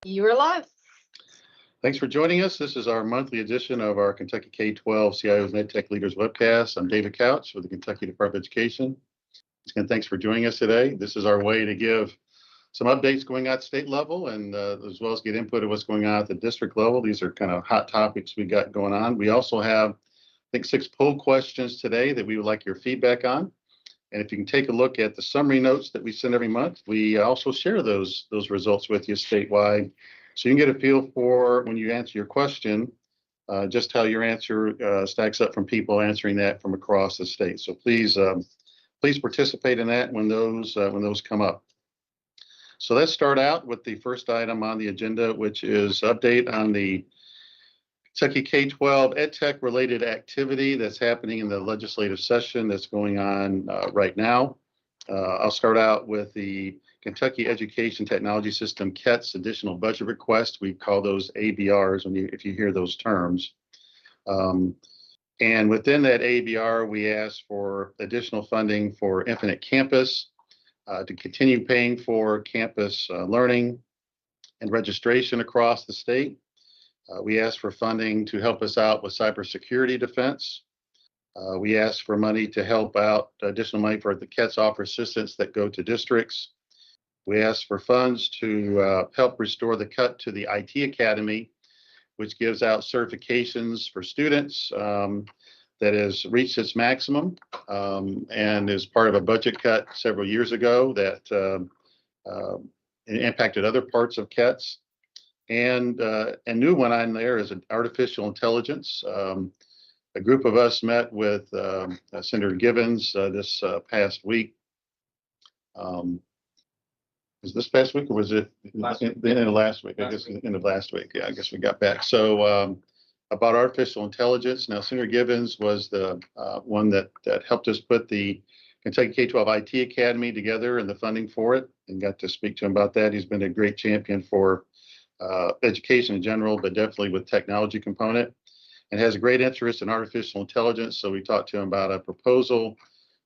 You are live. Thanks for joining us. This is our monthly edition of our Kentucky K-12 CIOs and EdTech Leaders Webcast. I'm David Couch with the Kentucky Department of Education. And thanks for joining us today. This is our way to give some updates going on at state level and as well as get input of what's going on at the district level. These are kind of hot topics we got going on. We also have, I think, 6 poll questions today that we would like your feedback on. And if you can take a look at the summary notes that we send every month, we also share those results with you statewide. So you can get a feel for, when you answer your question, just how your answer stacks up from people answering that from across the state. So please participate in that when those come up. So let's start out with the first item on the agenda, which is update on the Kentucky K-12 EdTech related activity that's happening in the legislative session that's going on right now. I'll start out with the Kentucky Education Technology System KETS additional budget request. We call those ABRs if you hear those terms. And within that ABR, we asked for additional funding for Infinite Campus to continue paying for campus learning and registration across the state. We asked for funding to help us out with cybersecurity defense. We asked for money to help out, additional money for the KETS offer assistance that go to districts. We asked for funds to help restore the cut to the IT Academy, which gives out certifications for students that has reached its maximum and is part of a budget cut several years ago that impacted other parts of KETS. And a new one on there is artificial intelligence. A group of us met with Senator Givens this past week. Was this past week or was it the end of last week? I guess the end of last week. Yeah, I guess we got back. So about artificial intelligence. Now, Senator Givens was the one that helped us put the Kentucky K-12 IT Academy together and the funding for it, and got to speak to him about that. He's been a great champion for education in general, but definitely with technology component, and has a great interest in artificial intelligence. So we talked to him about a proposal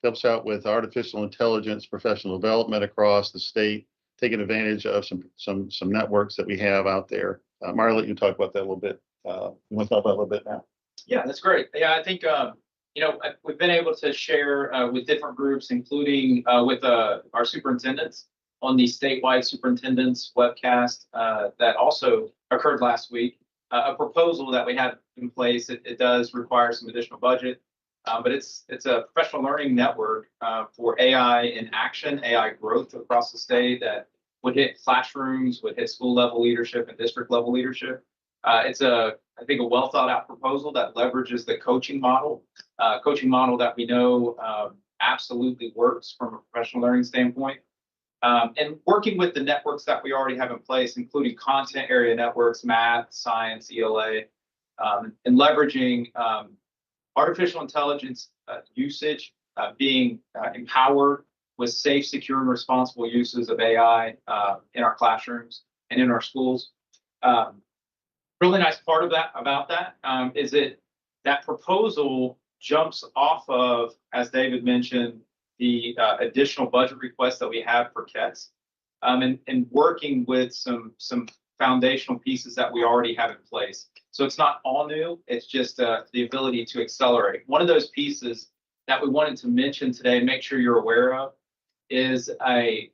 that helps out with artificial intelligence professional development across the state, taking advantage of some networks that we have out there. Marla, you talk about that a little bit. You want to talk about it a little bit now? Yeah, that's great. Yeah, I think we've been able to share with different groups, including with our superintendents on the statewide superintendents webcast that also occurred last week. A proposal that we have in place. It does require some additional budget, but it's a professional learning network for AI in action, AI growth across the state that would hit classrooms, would hit school level leadership and district level leadership. It's I think a well thought out proposal that leverages the coaching model that we know absolutely works from a professional learning standpoint. And working with the networks that we already have in place, including content area networks, math, science, ELA, and leveraging artificial intelligence usage, being empowered with safe, secure, and responsible uses of AI in our classrooms and in our schools. Really nice part of that is that proposal jumps off of, as David mentioned, the additional budget requests that we have for KETS, and working with some foundational pieces that we already have in place. So it's not all new, it's just the ability to accelerate. One of those pieces that we wanted to mention today and make sure you're aware of is a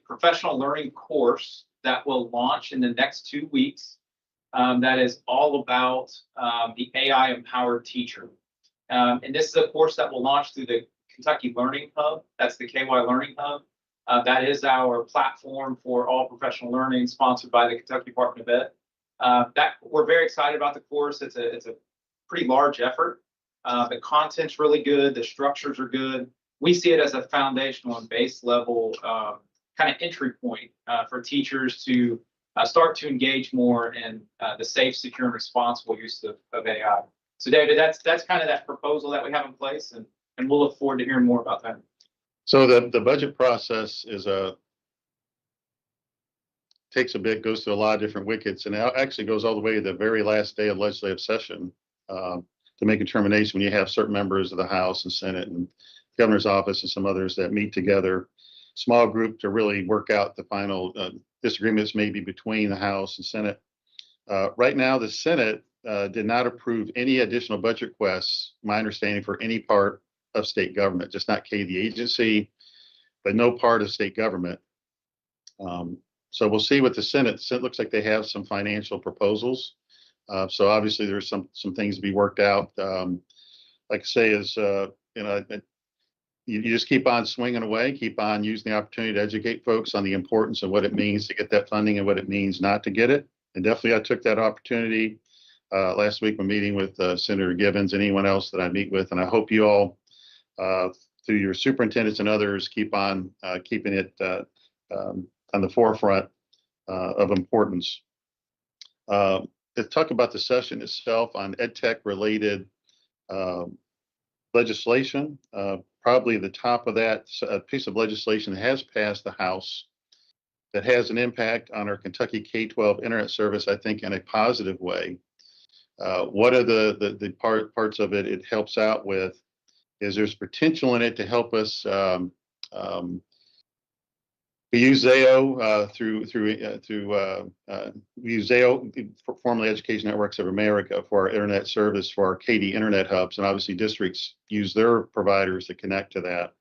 professional learning course that will launch in the next 2 weeks that is all about the AI empowered teacher. And this is a course that will launch through the Kentucky Learning Hub. That's the KY Learning Hub. That is our platform for all professional learning, sponsored by the Kentucky Department of Ed. That we're very excited about the course. It's a pretty large effort. The content's really good. The structures are good. We see it as a foundational and base level kind of entry point for teachers to start to engage more in the safe, secure, and responsible use of AI. So, David, that's kind of that proposal that we have in place, and we'll look forward to hearing more about that. So the budget process is takes a bit, goes through a lot of different wickets, and it actually goes all the way to the very last day of legislative session to make a determination when you have certain members of the House and Senate and governor's office and some others that meet together, small group, to really work out the final disagreements maybe between the House and Senate. Right now, the Senate did not approve any additional budget requests, my understanding, for any part of state government, just not K, the agency, but no part of state government. So we'll see what the Senate. The Senate looks like they have some financial proposals. So obviously there's some things to be worked out. Like I say, is you just keep on swinging away, keep on using the opportunity to educate folks on the importance of what it means to get that funding and what it means not to get it. And definitely I took that opportunity last week when meeting with Senator Gibbons and anyone else that I meet with. And I hope you all, through your superintendents and others, keep on keeping it on the forefront of importance. To talk about the session itself on EdTech related legislation, probably the top of that piece of legislation has passed the House that has an impact on our Kentucky K-12 internet service, I think, in a positive way. What are the parts of it it helps out with is there's potential in it to help us. We use Zayo we use Zayo, formerly Education Networks of America, for our internet service for our KD internet hubs, and obviously districts use their providers to connect to that.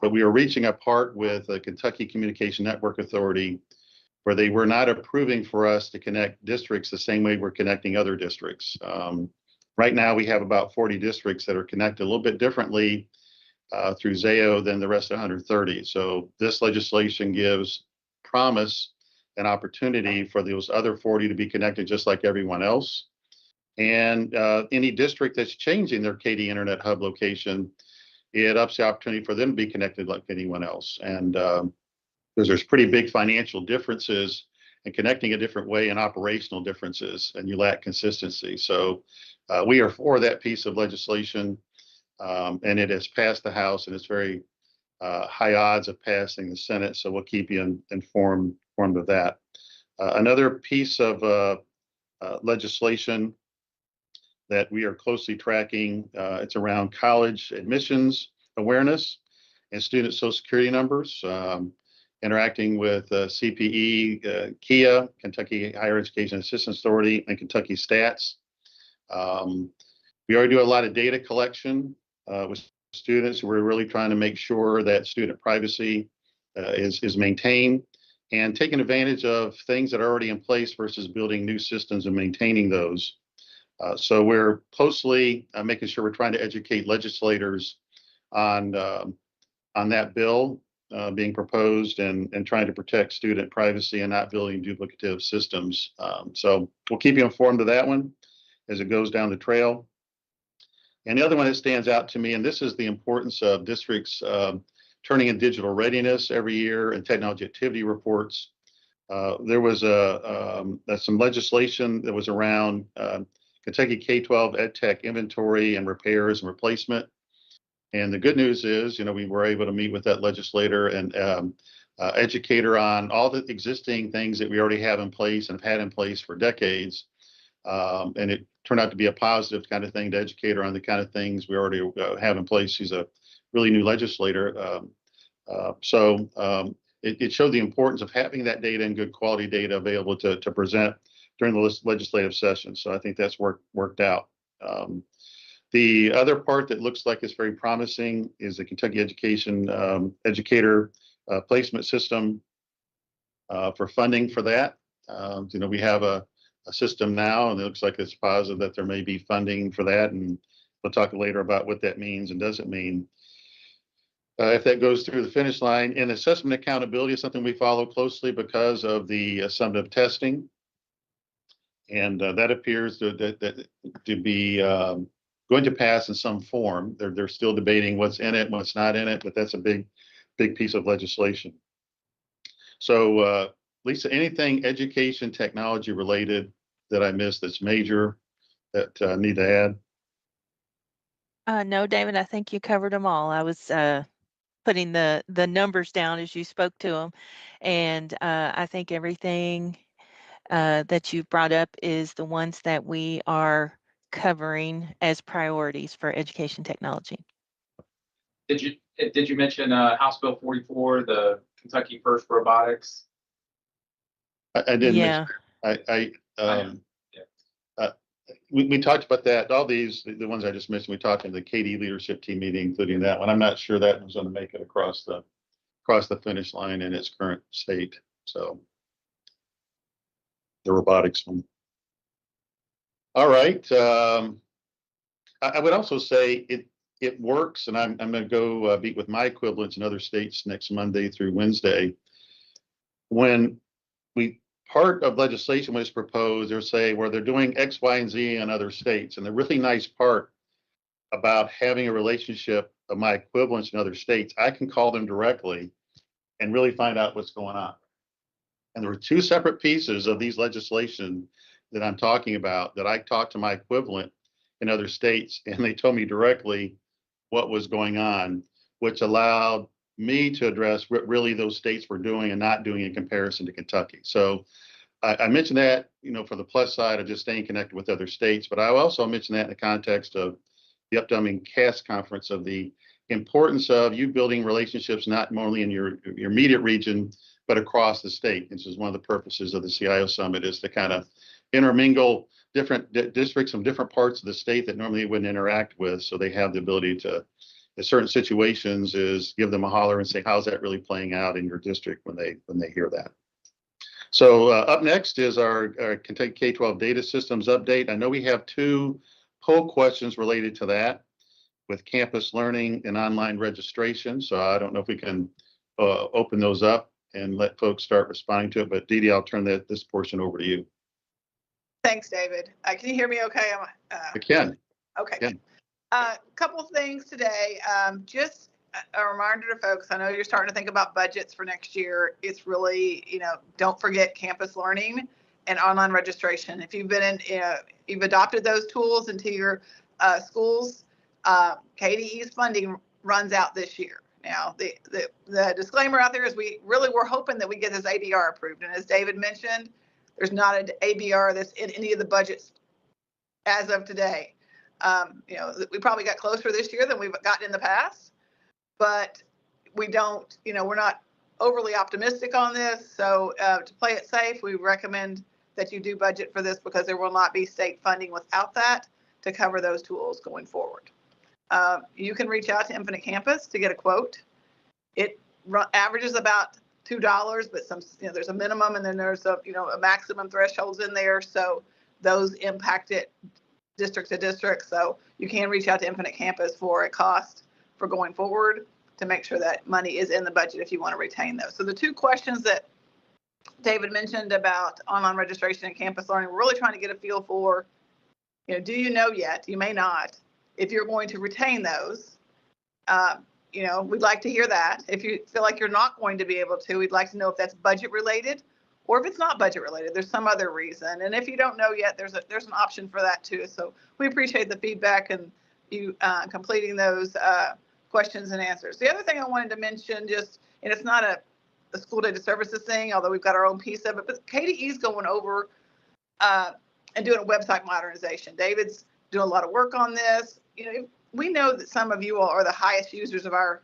But we are reaching a part with the Kentucky Communication Network Authority where they were not approving for us to connect districts the same way we're connecting other districts. Right now, we have about 40 districts that are connected a little bit differently through Zayo than the rest of 130. So this legislation gives promise and opportunity for those other 40 to be connected just like everyone else. And any district that's changing their KD Internet Hub location, it ups the opportunity for them to be connected like anyone else. And because there's pretty big financial differences in connecting a different way and operational differences, and you lack consistency. So we are for that piece of legislation. And it has passed the House, and it's very high odds of passing the Senate. So we'll keep you informed of that. Another piece of legislation that we are closely tracking, it's around college admissions awareness and student social security numbers, interacting with CPE, KIA, Kentucky Higher Education Assistance Authority, and Kentucky Stats. We already do a lot of data collection with students. We're really trying to make sure that student privacy is maintained and taking advantage of things that are already in place versus building new systems and maintaining those. So we're closely making sure we're trying to educate legislators on that bill being proposed and trying to protect student privacy and not building duplicative systems. So we'll keep you informed of that one as it goes down the trail. And the other one that stands out to me, and this is the importance of districts turning in digital readiness every year and technology activity reports. There was some legislation that was around Kentucky K-12 EdTech inventory and repairs and replacement. And the good news is, we were able to meet with that legislator and educator on all the existing things that we already have in place and have had in place for decades. And it turned out to be a positive kind of thing to educate her on the kind of things we already have in place. She's a really new legislator. So it showed the importance of having that data and good quality data available to present during the legislative session. So I think that's worked out. The other part that looks like it's very promising is the Kentucky Education Educator Placement System for funding for that. We have a system now, and it looks like it's positive that there may be funding for that. And we'll talk later about what that means and doesn't mean. If that goes through the finish line, and assessment accountability is something we follow closely because of the summative testing. And that appears to be going to pass in some form. They're still debating what's in it, what's not in it, but that's a big piece of legislation. So Lisa, anything education technology related that I missed that's major that need to add? No, David, I think you covered them all. I was putting the numbers down as you spoke to them, and I think everything that you brought up is the ones that we are covering as priorities for education technology. Did you mention House Bill 44, the Kentucky First Robotics? I didn't mention, Yeah. uh, we talked about that, all these, the ones I just mentioned, we talked in the KD leadership team meeting, including that one. I'm not sure that was going to make it across the finish line in its current state. So the robotics one. All right. I would also say it works, and I'm going to go meet with my equivalents in other states next Monday through Wednesday. When part of legislation was proposed, they're saying where they're doing X, Y, and Z in other states, and the really nice part about having a relationship of my equivalents in other states, I can call them directly and really find out what's going on. And there were two separate pieces of these legislation that I'm talking about that I talked to my equivalent in other states, and they told me directly what was going on, which allowed me to address what really those states were doing and not doing in comparison to Kentucky. So I mentioned that, for the plus side of just staying connected with other states, but I also mentioned that in the context of the upcoming CAST conference, of the importance of you building relationships not only in your immediate region, but across the state. This is one of the purposes of the CIO Summit, is to kind of intermingle different districts from different parts of the state that normally wouldn't interact with, so they have the ability to, in certain situations, is give them a holler and say, how's that really playing out in your district when they hear that. So up next is our Kentucky K-12 data systems update. I know we have two poll questions related to that with campus learning and online registration. So I don't know if we can open those up and let folks start responding to it. But Dee Dee, I'll turn this portion over to you. Thanks, David. Can you hear me okay? I can. Okay. Yeah. Couple of things today. Just a reminder to folks, I know you're starting to think about budgets for next year. It's really, don't forget campus learning and online registration. If you've been you've adopted those tools into your schools, KDE's funding runs out this year. Now, the disclaimer out there is we really were hoping that we get this ABR approved. And as David mentioned, there's not an ABR that's in any of the budgets as of today. We probably got closer this year than we've gotten in the past, but we don't, we're not overly optimistic on this. So to play it safe, we recommend that you do budget for this, because there will not be state funding without that to cover those tools going forward. You can reach out to Infinite Campus to get a quote. It averages about $2, but there's a minimum, and then there's a maximum thresholds in there. So those impact it district to district. So you can reach out to Infinite Campus for a cost for going forward to make sure that money is in the budget if you want to retain those. So the two questions that David mentioned about online registration and campus learning, we're really trying to get a feel for, do you know yet? You may not, if you're going to retain those. We'd like to hear that. If you feel like you're not going to be able to, we'd like to know if that's budget related, or if it's not budget related, there's some other reason. And if you don't know yet, there's an option for that too. So we appreciate the feedback and you completing those questions and answers. The other thing I wanted to mention, and it's not a school data services thing, although we've got our own piece of it, but KDE's going over and doing a website modernization. David's doing a lot of work on this. We know that some of you all are the highest users of our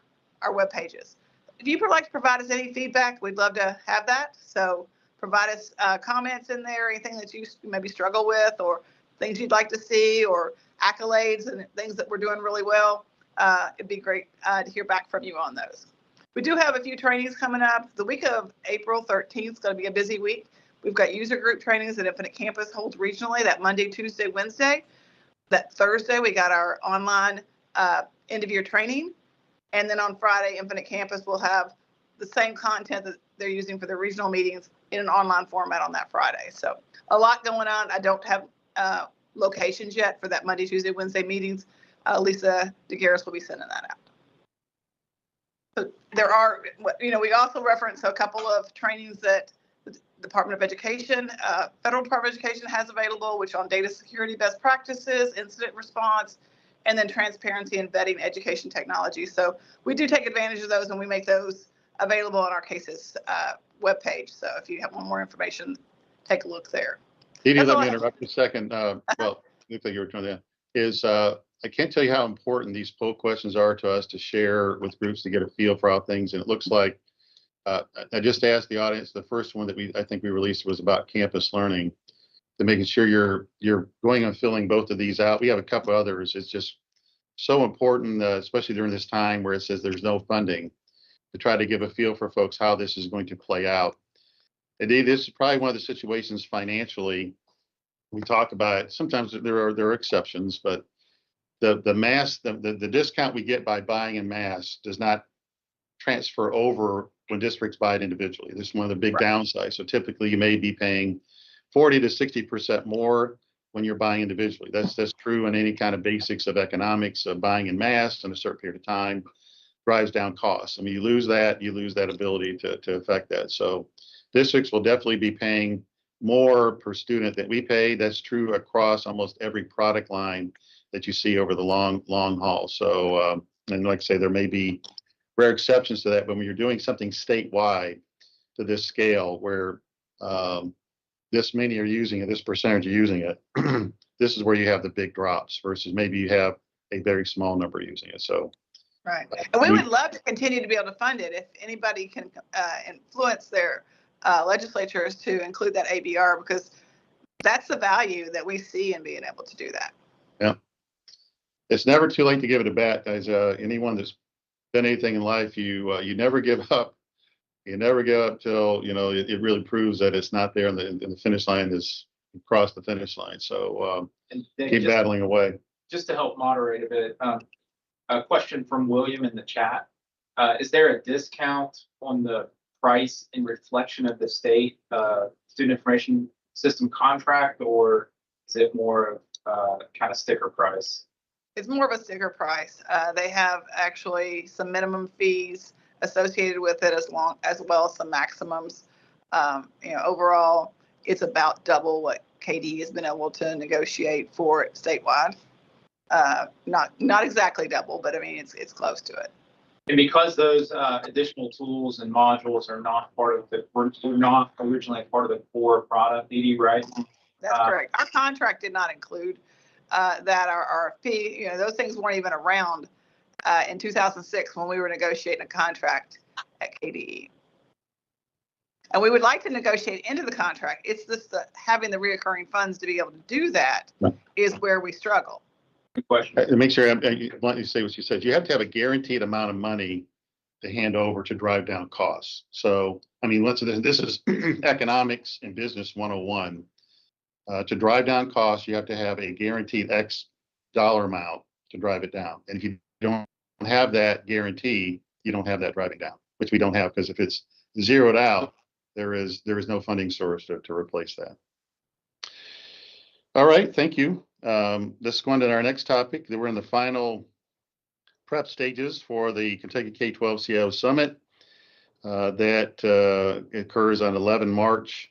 web pages. If you would like to provide us any feedback, we'd love to have that. So provide us comments in there, anything that you maybe struggle with, or things you'd like to see, or accolades and things that we're doing really well. It'd be great to hear back from you on those. We do have a few trainings coming up. The week of April 13th is going to be a busy week. We've got user group trainings that Infinite Campus holds regionally that Monday, Tuesday, Wednesday. That Thursday, we got our online end of year training. And then on Friday, Infinite Campus will have the same content that they're using for their regional meetings in an online format on that Friday. So a lot going on. I don't have locations yet for that Monday, Tuesday, Wednesday meetings. Lisa DeGarris will be sending that out. So there are, we also reference a couple of trainings that the Department of Education, Federal Department of Education has available, which on data security best practices, incident response, and then transparency and vetting education technology. So we do take advantage of those, and we make those available on our cases webpage. So if you want more information, take a look there. Dee Dee, let me interrupt you a second. Well, looks like you were trying to, I can't tell you how important these poll questions are to us to share with groups to get a feel for how things, and it looks like I just asked the audience, the first one that I think we released was about campus learning, to making sure you're going and filling both of these out. We have a couple others. It's just so important, especially during this time where it says there's no funding, to try to give a feel for folks how this is going to play out. Indeed, this is probably one of the situations financially. We talk about it. Sometimes there are exceptions, but the discount we get by buying in mass does not transfer over when districts buy it individually. This is one of the big downsides. So typically you may be paying 40 to 60% more when you're buying individually. That's true in any kind of basics of economics. Of buying in mass in a certain period of time drives down costs. I mean, you lose that ability to affect that. So districts will definitely be paying more per student that we pay. That's true across almost every product line that you see over the long haul. So, and like I say, there may be rare exceptions to that, but when you're doing something statewide to this scale where this many are using it, this percentage are using it, this is where you have the big drops versus maybe you have a very small number using it. So, right. And we would love to continue to be able to fund it if anybody can influence their legislatures to include that ABR, because that's the value that we see in being able to do that. Yeah. It's never too late to give it a bat, guys. Anyone that's done anything in life, you never give up. You never give up till it really proves that it's not there, and the finish line is across the finish line. So keep battling away. Just to help moderate a bit, a question from William in the chat: is there a discount on the price in reflection of the state student information system contract, or is it more of kind of sticker price? It's more of a sticker price. They have actually some minimum fees associated with it, as well as some maximums. Overall, it's about double what KD has been able to negotiate for it statewide. Not exactly double, but I mean it's close to it. And because those additional tools and modules are not were not originally part of the core product, Edie, right? That's correct. Our contract did not include that. Our fee, those things weren't even around in 2006 when we were negotiating a contract at KDE. And we would like to negotiate into the contract. It's just having the reoccurring funds to be able to do that is where we struggle. Good question. Make sure I want you to say what you said. You have to have a guaranteed amount of money to hand over to drive down costs. So, I mean, this is economics and business 101. To drive down costs, you have to have a guaranteed X dollar amount to drive it down. And if you don't have that guarantee, you don't have that driving down, which we don't have, because if it's zeroed out, there is no funding source to replace that. All right, thank you. Let's go on to our next topic. We're in the final prep stages for the Kentucky K-12 CIO Summit that occurs on 11 March.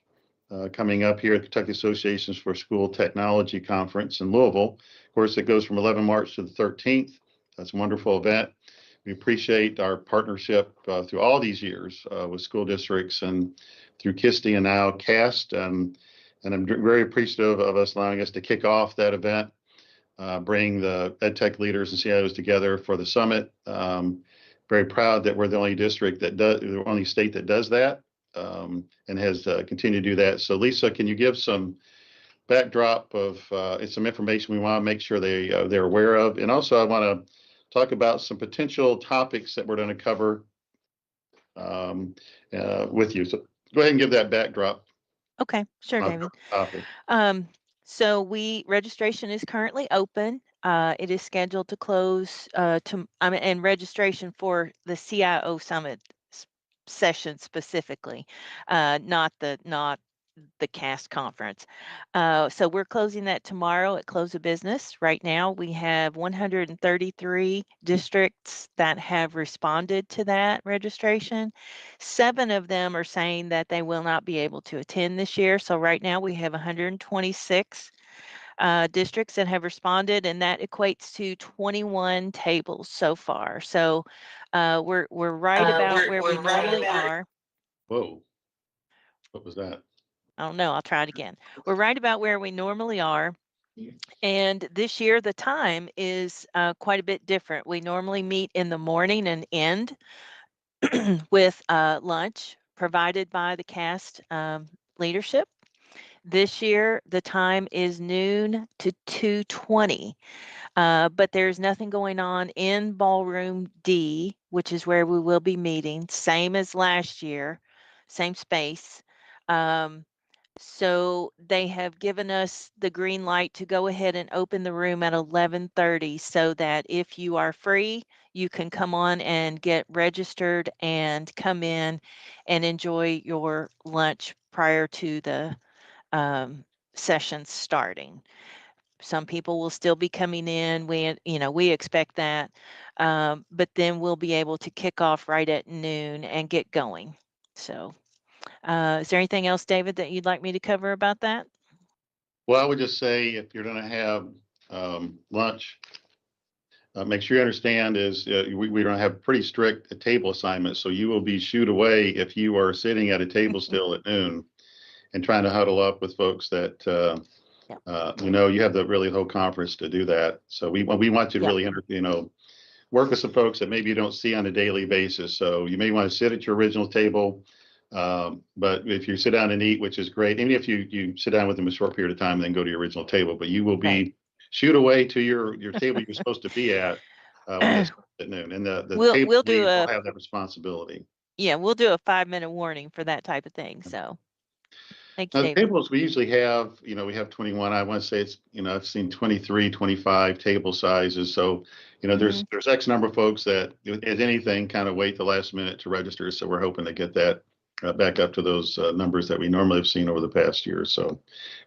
Coming up here at Kentucky Associations for School Technology Conference in Louisville. Of course, it goes from 11 March to the 13th. That's a wonderful event. We appreciate our partnership through all these years with school districts and through KISTI and now CAST. And I'm very appreciative of us allowing us to kick off that event, bring the EdTech leaders and CIOs together for the summit. Very proud that we're the only the only state that does that. And has continued to do that. So Lisa, can you give some backdrop of some information we want to make sure they're aware of? And also I want to talk about some potential topics that we're going to cover with you. So go ahead and give that backdrop. Okay, sure, David. So registration is currently open. It is scheduled to close and registration for the CIO Summit session specifically, not the CAST conference. So we're closing that tomorrow at close of business. Right now we have 133 districts that have responded to that registration. 7 of them are saying that they will not be able to attend this year. So right now we have 126 districts that have responded, and that equates to 21 tables so far. So we're right about where we normally are. Whoa, what was that? I don't know. I'll try it again. We're right about where we normally are. And this year, the time is quite a bit different. We normally meet in the morning and end with lunch provided by the cast leadership. This year, the time is noon to 2:20. But there's nothing going on in Ballroom D, which is where we will be meeting, same as last year, same space. Um, so they have given us the green light to go ahead and open the room at 11:30 so that if you are free, you can come on and get registered and come in and enjoy your lunch prior to the session starting. Some people will still be coming in. We expect that. But then we'll be able to kick off right at noon and get going. So, is there anything else, David, that you'd like me to cover about that? Well, I would just say if you're going to have lunch, make sure you understand is we don't have pretty strict table assignments. So you will be shooed away if you are sitting at a table still at noon and trying to huddle up with folks that Yep. you have the really whole conference to do that. So we want you to Yep. really work with some folks that maybe you don't see on a daily basis. So you may want to sit at your original table. But if you sit down and eat, which is great, even if you sit down with them a short period of time and then go to your original table, but you will be Right. shoot away to your table you're supposed to be at when it starts at noon. And the table We'll do lead will have that responsibility. we'll do a 5-minute warning for that type of thing. So thank you, Now, the David. tables we usually have, we have 21. I want to say it's, I've seen 23, 25 table sizes. So, there's X number of folks that, as anything, kind of wait the last minute to register. So we're hoping to get that back up to those numbers that we normally have seen over the past year or so,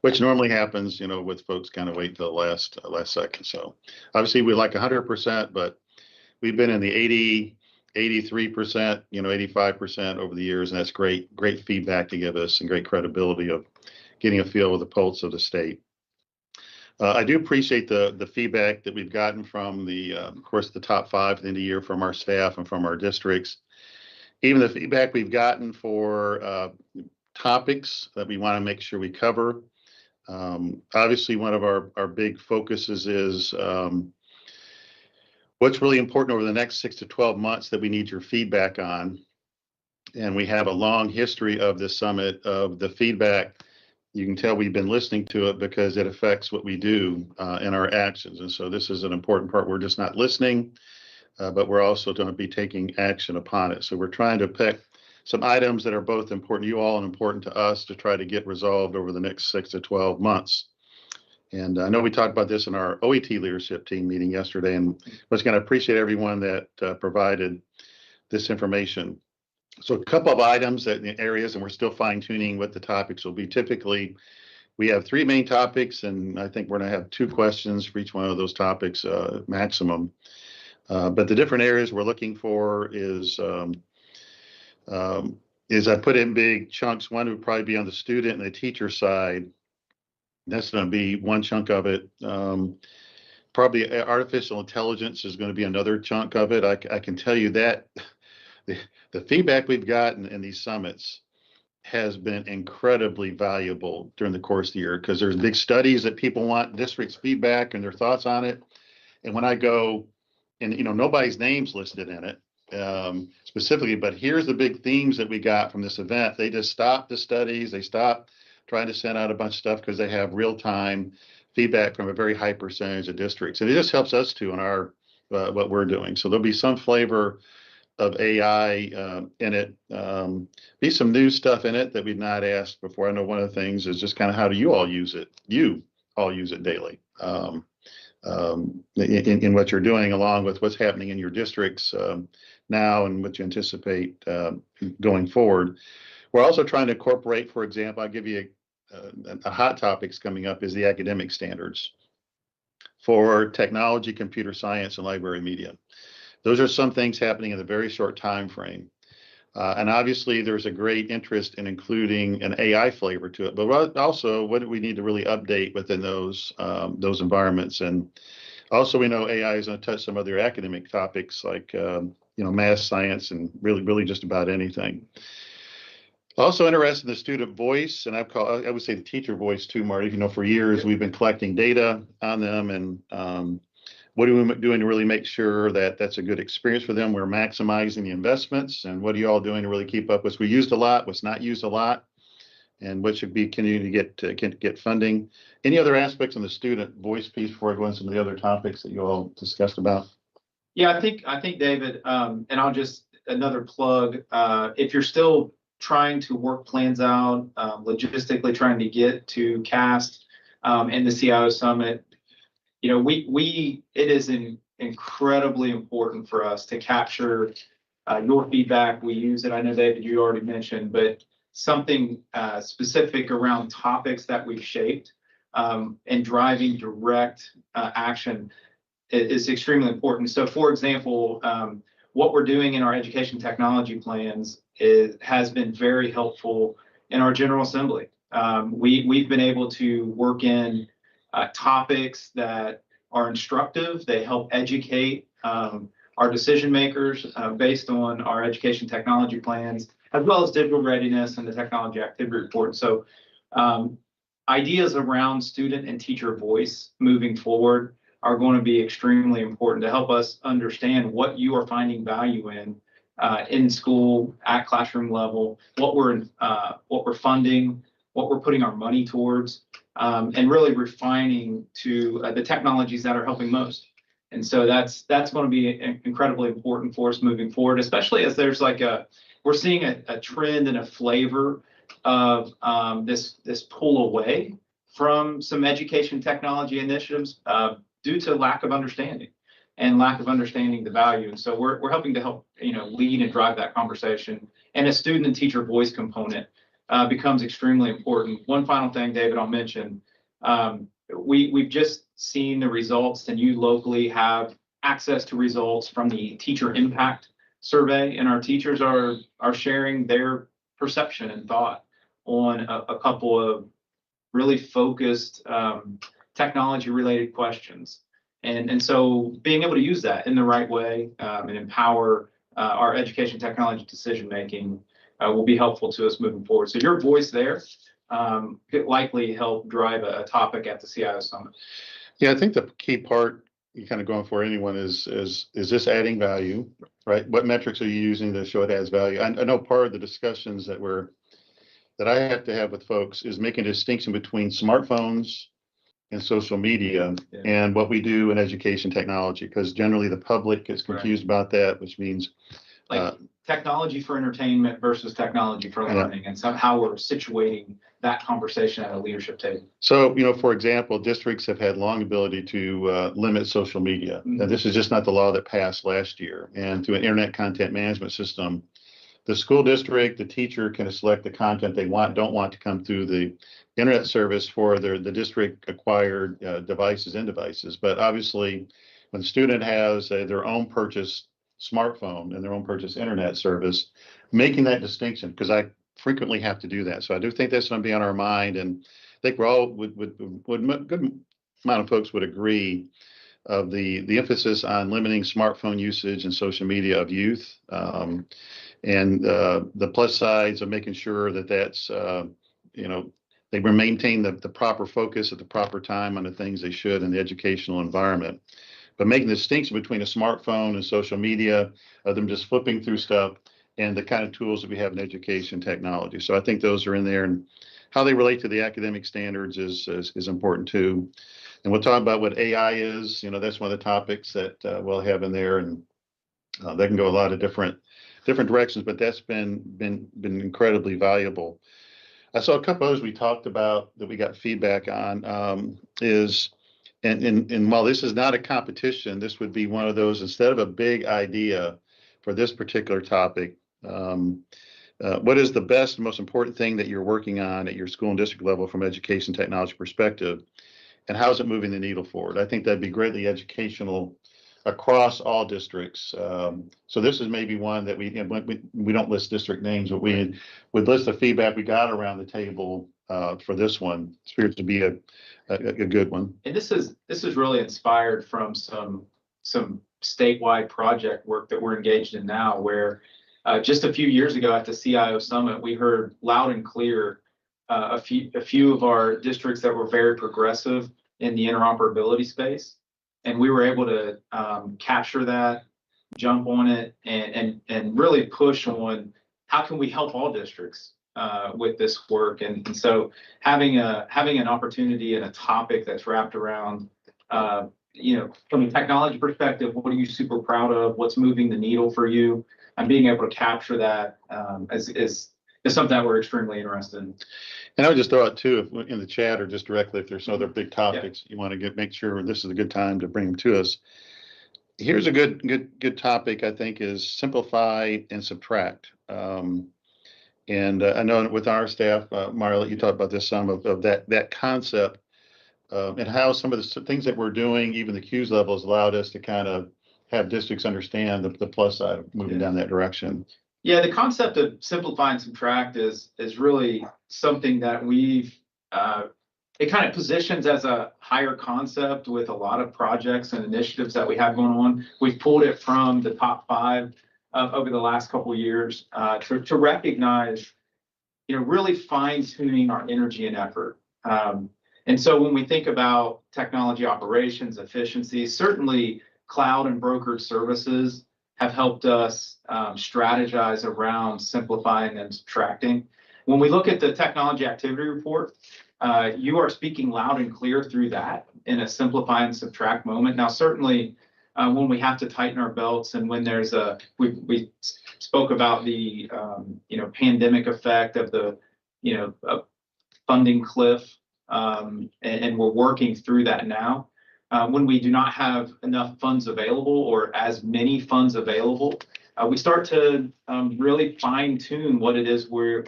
which normally happens, with folks kind of wait till the last second. So obviously we like 100%, but we've been in the 80, 83%, 85% over the years, and that's great feedback to give us and great credibility of getting a feel of the pulse of the state. I do appreciate the feedback that we've gotten from of course, the top 5 at the end of the year from our staff and from our districts. Even the feedback we've gotten for topics that we want to make sure we cover. Obviously, one of our big focuses is what's really important over the next 6 to 12 months that we need your feedback on. And we have a long history of this summit of the feedback. You can tell we've been listening to it because it affects what we do in our actions. And so this is an important part. We're just not listening, but we're also going to be taking action upon it. So we're trying to pick some items that are both important to you all and important to us to try to get resolved over the next 6 to 12 months. And I know we talked about this in our OET leadership team meeting yesterday, and I was going to appreciate everyone that provided this information. So a couple of items in the areas, and we're still fine tuning what the topics will be. Typically, we have 3 main topics, and I think we're going to have 2 questions for each one of those topics maximum. But the different areas we're looking for is I put in big chunks. One would probably be on the student and the teacher side. That's going to be one chunk of it. Probably artificial intelligence is going to be another chunk of it. I can tell you that the feedback we've gotten in these summits has been incredibly valuable during the course of the year because there's big studies that people want districts' feedback and their thoughts on it. And when I go, and nobody's name's listed in it specifically, but here's the big themes that we got from this event. They just stopped the studies. They stopped trying to send out a bunch of stuff because they have real-time feedback from a very high percentage of districts. And it just helps us too in our what we're doing. So there'll be some flavor of AI in it. Be some new stuff in it that we've not asked before. I know one of the things is just kind of how do you all use it? You all use it daily in what you're doing, along with what's happening in your districts now and what you anticipate going forward. We're also trying to incorporate, for example, I'll give you a hot topics coming up is the academic standards for technology, computer science, and library media. Those are some things happening in a very short time frame. And obviously, there's a great interest in including an AI flavor to it. But also, what do we need to really update within those environments? And also, we know AI is going to touch some other academic topics like math, science, and really just about anything. Also interested in the student voice, and I would say the teacher voice too, Marty. For years we've been collecting data on them, and what are we doing to really make sure that that's a good experience for them? We're maximizing the investments, and what are you all doing to really keep up with what's we used a lot, what's not used a lot, and what should be continuing to get funding? Any other aspects on the student voice piece before I go into some of the other topics that you all discussed about? Yeah, I think David, and I'll just another plug. If you're still trying to work plans out, logistically trying to get to CAST and the CIO Summit, you know, it is incredibly important for us to capture your feedback. We use it. I know, David, you already mentioned, but something specific around topics that we've shaped and driving direct action is extremely important. So, for example, what we're doing in our education technology plans has been very helpful in our General Assembly. We've been able to work in topics that are instructive. They help educate our decision makers based on our education technology plans, as well as digital readiness and the technology activity report. So ideas around student and teacher voice moving forward are going to be extremely important to help us understand what you are finding value in school at classroom level, what we're funding, what we're putting our money towards, and really refining to the technologies that are helping most. And so that's going to be incredibly important for us moving forward, especially as there's we're seeing a trend and a flavor of this pull away from some education technology initiatives due to lack of understanding the value. And so we're helping to help, lead and drive that conversation. And a student and teacher voice component becomes extremely important. One final thing, David, I'll mention. We've just seen the results, and you locally have access to results from the teacher impact survey, and our teachers are sharing their perception and thought on a couple of really focused technology related questions. And so being able to use that in the right way and empower our education technology decision making will be helpful to us moving forward. So your voice there could likely help drive a topic at the CIO Summit. Yeah, I think the key part you're kind of going for anyone is this adding value, right? What metrics are you using to show it adds value? I know part of the discussions that I have to have with folks is making a distinction between smartphones and social media and what we do in education technology, because generally the public gets confused about that, which means technology for entertainment versus technology for learning, and so how we're situating that conversation at a leadership table. So, for example, districts have had long ability to limit social media. Mm-hmm. Now, this is just not the law that passed last year. And through an internet content management system, the school district, the teacher can select the content they don't want to come through the internet service for the district acquired devices. But obviously, when the student has their own purchased smartphone and their own purchased internet service, making that distinction, because I frequently have to do that. So I do think that's going to be on our mind, and I think we're all would good amount of folks would agree of the emphasis on limiting smartphone usage and social media of youth. And the plus sides of making sure that's, they maintain the proper focus at the proper time on the things they should in the educational environment. But making the distinction between a smartphone and social media, them just flipping through stuff, and the kind of tools that we have in education technology. So I think those are in there, and how they relate to the academic standards is important too. And we'll talk about what AI is. That's one of the topics that we'll have in there, and that can go a lot of different directions, but that's been incredibly valuable. I saw a couple others we talked about that we got feedback on and while this is not a competition, this would be one of those, instead of a big idea for this particular topic, what is the best and most important thing that you're working on at your school and district level from education technology perspective, and how is it moving the needle forward? I think that'd be greatly educational across all districts. So this is maybe one that we don't list district names, but we would list the feedback we got around the table for this one. It appears to be a good one. And this is really inspired from some statewide project work that we're engaged in now, where just a few years ago at the CIO Summit, we heard loud and clear a few of our districts that were very progressive in the interoperability space. And we were able to capture that, jump on it, and really push on how can we help all districts with this work. And so having an opportunity and a topic that's wrapped around, from a technology perspective, what are you super proud of? What's moving the needle for you? And being able to capture that is something that we're extremely interested in. And I would just throw out too, if in the chat or just directly, if there's some other big topics you want to make sure this is a good time to bring them to us. Here's a good topic, I think, is simplify and subtract. And I know with our staff, Marla, you talked about this some of that concept and how some of the things that we're doing, even the Q's level, has allowed us to kind of have districts understand the plus side of moving down that direction. Yeah, the concept of simplify and subtract is really something that it kind of positions as a higher concept with a lot of projects and initiatives that we have going on. We've pulled it from the top 5 over the last couple of years to recognize, really fine tuning our energy and effort. And so when we think about technology operations, efficiency, certainly cloud and brokered services have helped us strategize around simplifying and subtracting. When we look at the technology activity report, you are speaking loud and clear through that in a simplify and subtract moment. Now, certainly when we have to tighten our belts and when there's we spoke about the, pandemic effect of the, funding cliff, and we're working through that now. When we do not have enough funds available or as many funds available, we start to really fine tune what it is we're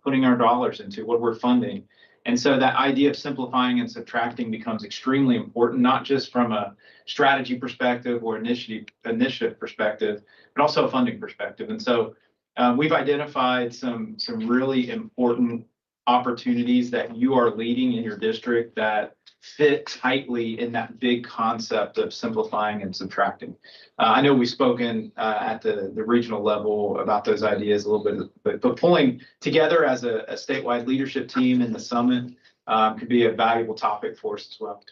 putting our dollars into, what we're funding. And so that idea of simplifying and subtracting becomes extremely important, not just from a strategy perspective or initiative perspective, but also a funding perspective. And so we've identified some really important opportunities that you are leading in your district that fit tightly in that big concept of simplifying and subtracting. I know we've spoken at the regional level about those ideas a little bit, but pulling together as a statewide leadership team in the summit could be a valuable topic for us as well.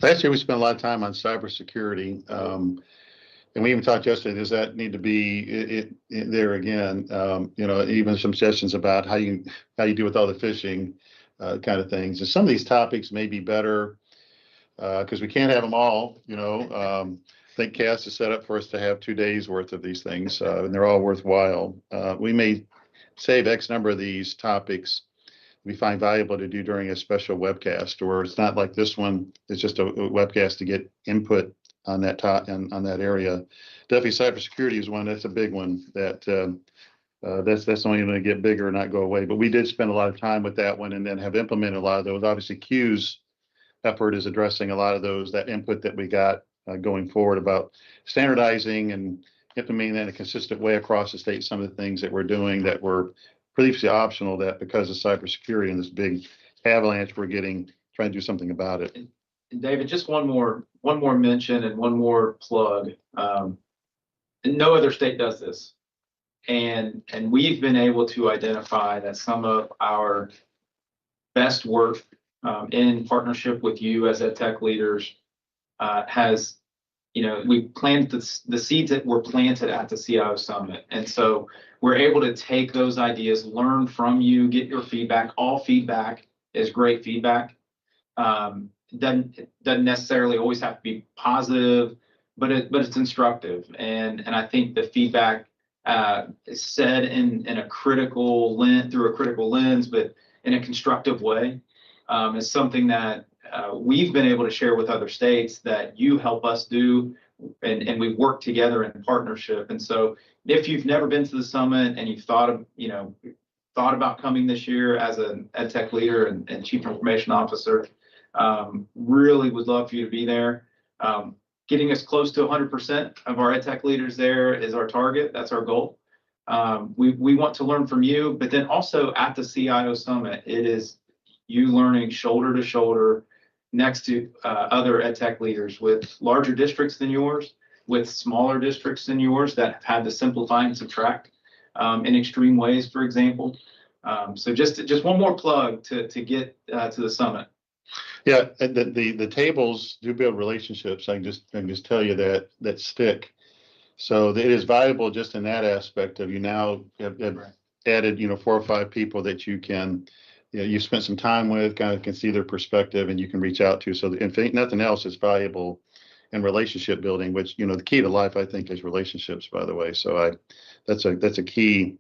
Last year, we spent a lot of time on cybersecurity. And we even talked yesterday, does that need to be there again? Even some suggestions about how you deal with all the phishing kind of things. And some of these topics may be better because we can't have them all. I think CAS is set up for us to have 2 days worth of these things, and they're all worthwhile. We may save X number of these topics we find valuable to do during a special webcast, or it's not like this one. It's just a webcast to get input on that on that area. Definitely cybersecurity is one. That's a big one that's only going to get bigger and not go away. But we did spend a lot of time with that one and then have implemented a lot of those. Obviously, Q's effort is addressing a lot of that input that we got going forward about standardizing and implementing that in a consistent way across the state. Some of the things that we're doing that were previously optional, that because of cybersecurity and this big avalanche, we're trying to do something about it. And David, just one more mention and one more plug. No other state does this. And we've been able to identify that some of our best work in partnership with you as EdTech leaders has, we planted the seeds that were planted at the CIO Summit. And so we're able to take those ideas, learn from you, get your feedback. All feedback is great feedback. Doesn't necessarily always have to be positive, but it's instructive. And I think the feedback is said in a critical lens, through a critical lens, but in a constructive way, is something that we've been able to share with other states that you help us do, and we work together in partnership. And so if you've never been to the summit and you've thought about coming this year as an EdTech leader and Chief Information Officer, really would love for you to be there. Getting us close to 100% of our EdTech leaders there is our target. That's our goal. We want to learn from you, but then also at the CIO Summit, it is you learning shoulder to shoulder next to other EdTech leaders with larger districts than yours, with smaller districts than yours that have had to simplify and subtract in extreme ways, for example. So just one more plug to get to the summit. Yeah, and the tables do build relationships. I can just tell you that stick. So it is valuable just in that aspect of you now have Right. added, 4 or 5 people that you can, you spent some time with, kind of can see their perspective and you can reach out to. So if nothing else, it's valuable in relationship building, which, the key to life, I think, is relationships, by the way. So that's a key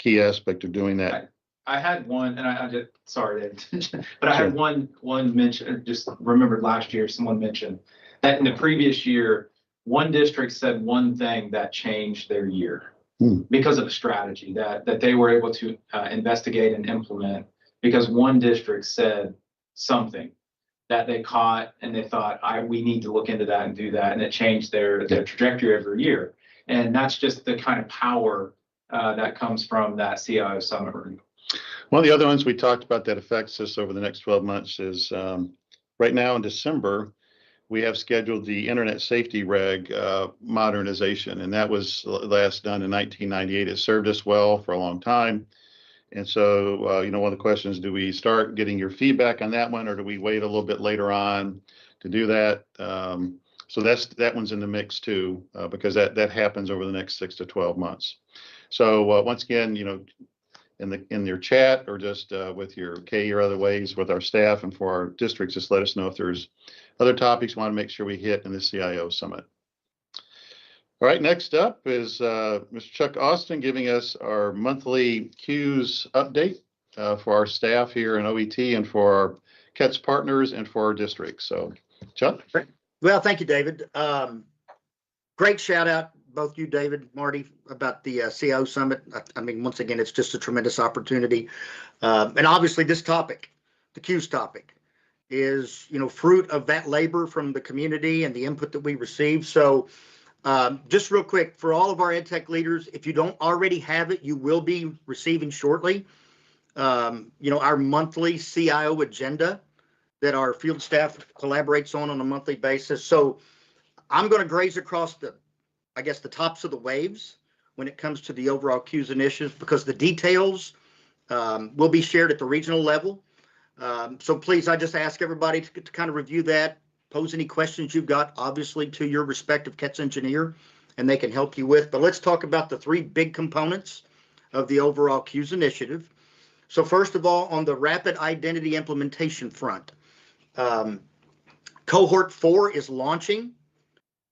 aspect of doing that. I had one, and I did, sorry, David, but I Sure. had one mention, just remembered last year, someone mentioned that in the previous year, one district said one thing that changed their year because of a strategy that they were able to investigate and implement because one district said something that they caught and they thought, we need to look into that and do that. And it changed their trajectory every year. And that's just the kind of power that comes from that CIO summit room. One of the other ones we talked about that affects us over the next 12 months is right now in December, we have scheduled the Internet Safety Reg modernization, and that was last done in 1998. It served us well for a long time. And so, one of the questions, do we start getting your feedback on that one, or do we wait a little bit later on to do that? So that one's in the mix too, because that happens over the next 6 to 12 months. So once again, in your chat or just with your K or other ways with our staff and for our districts, just let us know if there's other topics we want to make sure we hit in the CIO Summit. All right, next up is Mr. Chuck Austin giving us our monthly CUES update for our staff here in OET and for our CETS partners and for our districts. So, Chuck? Well, thank you, David. Great shout out, both you, David, Marty, about the CIO Summit. I mean, once again, it's just a tremendous opportunity. And obviously this topic, the CUES topic, is, fruit of that labor from the community and the input that we received. So just real quick, for all of our EdTech leaders, if you don't already have it, you will be receiving shortly, our monthly CIO agenda that our field staff collaborates on a monthly basis. So I'm going to graze across the tops of the waves when it comes to the overall CUES initiative, because the details will be shared at the regional level. So please, I just ask everybody to kind of review that, pose any questions you've got, obviously, to your respective CETS engineer, and they can help you with. But let's talk about the 3 big components of the overall CUES initiative. So first of all, on the rapid identity implementation front, cohort 4 is launching.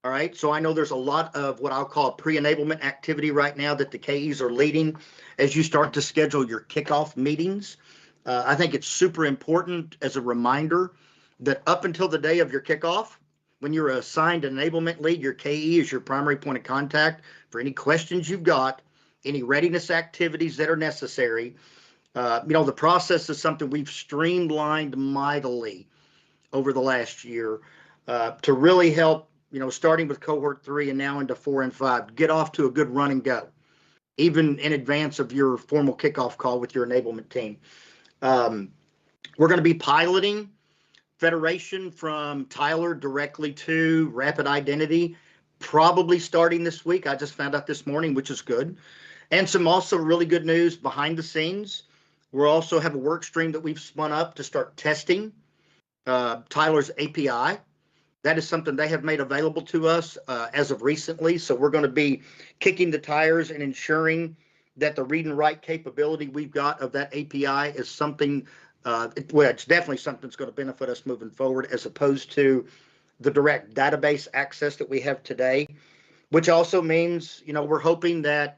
All right, so I know there's a lot of what I'll call pre-enablement activity right now that the KEs are leading as you start to schedule your kickoff meetings. I think it's super important as a reminder that up until the day of your kickoff, when you're assigned an enablement lead, your KE is your primary point of contact for any questions you've got, any readiness activities that are necessary. The process is something we've streamlined mightily over the last year to really help, starting with cohort 3 and now into 4 and 5, get off to a good run and go, even in advance of your formal kickoff call with your enablement team. We're going to be piloting federation from Tyler directly to Rapid Identity, probably starting this week. I just found out this morning, which is good. And some also really good news behind the scenes. We'll also have a work stream that we've spun up to start testing Tyler's API. That is something they have made available to us as of recently. So we're going to be kicking the tires and ensuring that the read and write capability we've got of that API is something, it's definitely something that's going to benefit us moving forward, as opposed to the direct database access that we have today, which also means, we're hoping that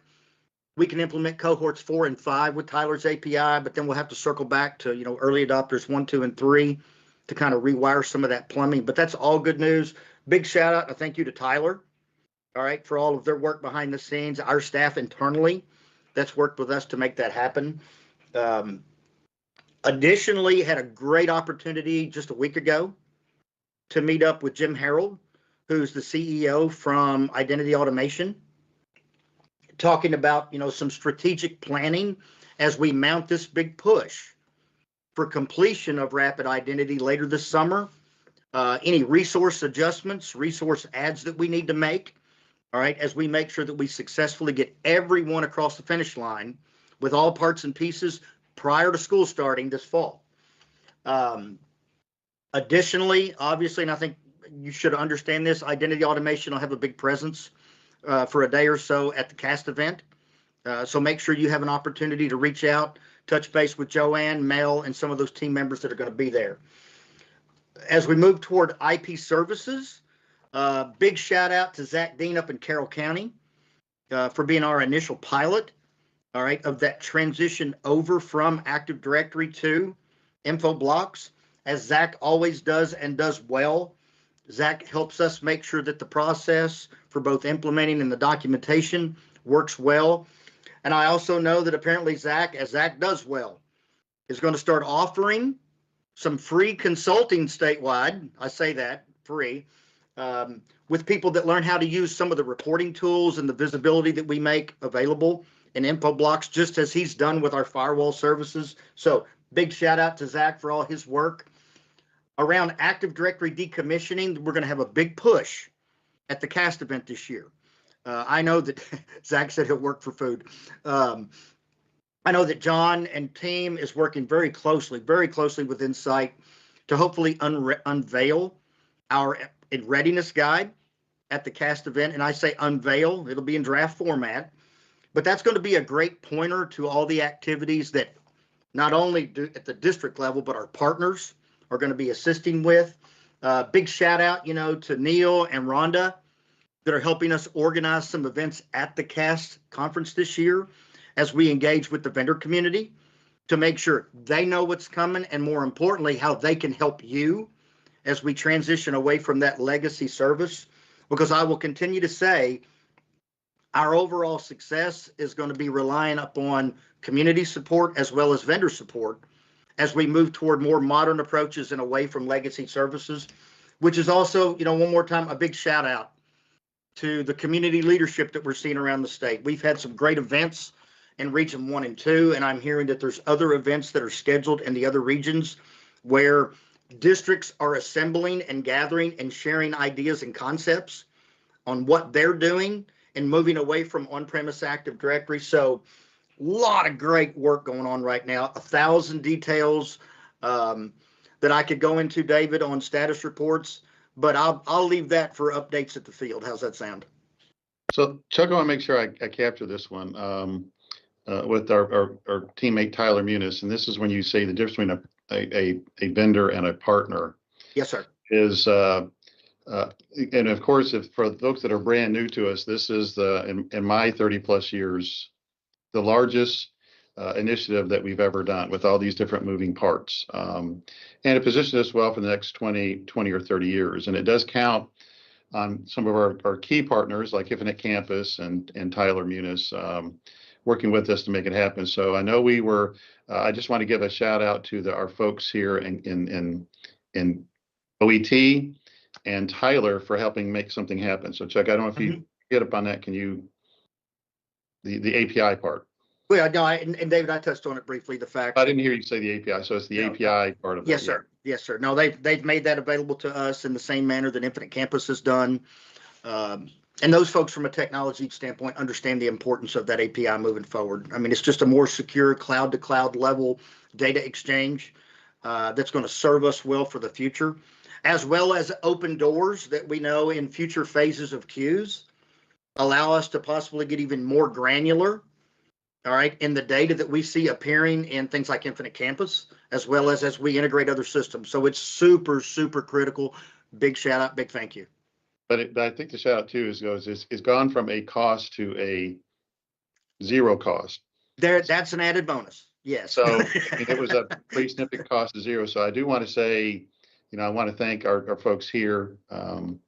we can implement cohorts 4 and 5 with Tyler's API, but then we'll have to circle back to, early adopters 1, 2, and 3 to kind of rewire some of that plumbing. But that's all good news. Big shout out and thank you to Tyler, all right, for all of their work behind the scenes, our staff internally that's worked with us to make that happen. Additionally, had a great opportunity just a week ago to meet up with Jim Harold, who's the CEO from Identity Automation, talking about, some strategic planning as we mount this big push for completion of Rapid Identity later this summer. Any resource adjustments, resource adds that we need to make, all right, as we make sure that we successfully get everyone across the finish line with all parts and pieces prior to school starting this fall. Additionally, obviously, and I think you should understand this, identity automation will have a big presence for a day or so at the CAST event. So make sure you have an opportunity to reach out, touch base with Joanne, Mel, and some of those team members that are going to be there. As we move toward IP services, big shout out to Zach Dean up in Carroll County for being our initial pilot, all right, of that transition over from Active Directory to InfoBlocks, as Zach always does and does well. Zach helps us make sure that the process for both implementing and the documentation works well. And I also know that apparently Zach, as Zach does well, is going to start offering some free consulting statewide. I say that, free, with people that learn how to use some of the reporting tools and the visibility that we make available in InfoBlocks, just as he's done with our firewall services. So big shout out to Zach for all his work. Around Active Directory decommissioning, we're going to have a big push at the CAST event this year. I know that Zach said he'll work for food. I know that John and team is working very closely with Insight to hopefully unveil our readiness guide at the CAST event. And I say unveil, it'll be in draft format, but that's going to be a great pointer to all the activities that not only do at the district level, but our partners are going to be assisting with. Big shout out, to Neil and Rhonda that are helping us organize some events at the CAST conference this year as we engage with the vendor community to make sure they know what's coming, and more importantly, how they can help you as we transition away from that legacy service. Because I will continue to say our overall success is going to be relying upon community support as well as vendor support as we move toward more modern approaches and away from legacy services, which is also, one more time, a big shout out to the community leadership that we're seeing around the state. We've had some great events in Region 1 and 2, and I'm hearing that there's other events that are scheduled in the other regions where districts are assembling and gathering and sharing ideas and concepts on what they're doing and moving away from on-premise Active Directory. So a lot of great work going on right now, 1,000 details that I could go into, David, on status reports, but I'll leave that for updates at the field. How's that sound? So Chuck, I want to make sure I capture this one with our teammate Tyler Muniz, and this is when you say the difference between a vendor and a partner. Yes, sir. Is and of course, if for folks that are brand new to us, this is in my 30 plus years, the largest initiative that we've ever done with all these different moving parts. And it positions us well for the next 20 or 30 years. And it does count on some of our key partners like Infinite Campus and Tyler Muniz working with us to make it happen. So I know we were, I just want to give a shout out to our folks here in OET and Tyler for helping make something happen. So Chuck, I don't know if you get up on that. Can you, the API part? Well, no, and David, I touched on it briefly, the fact. I didn't hear you say the API, so it's the API part of it. Yes, sir. Yes, sir. No, they've made that available to us in the same manner that Infinite Campus has done. And those folks from a technology standpoint understand the importance of that API moving forward. I mean, it's just a more secure cloud to cloud level data exchange that's going to serve us well for the future, as well as open doors that we know in future phases of queues allow us to possibly get even more granular, all right, in the data that we see appearing in things like Infinite Campus, as well as we integrate other systems. So it's super, super critical. Big shout out, big thank you. But I think the shout out too is gone from a cost to a zero cost. That's an added bonus. Yes. So it was a pretty significant cost of zero. So I do want to say, I want to thank our folks here that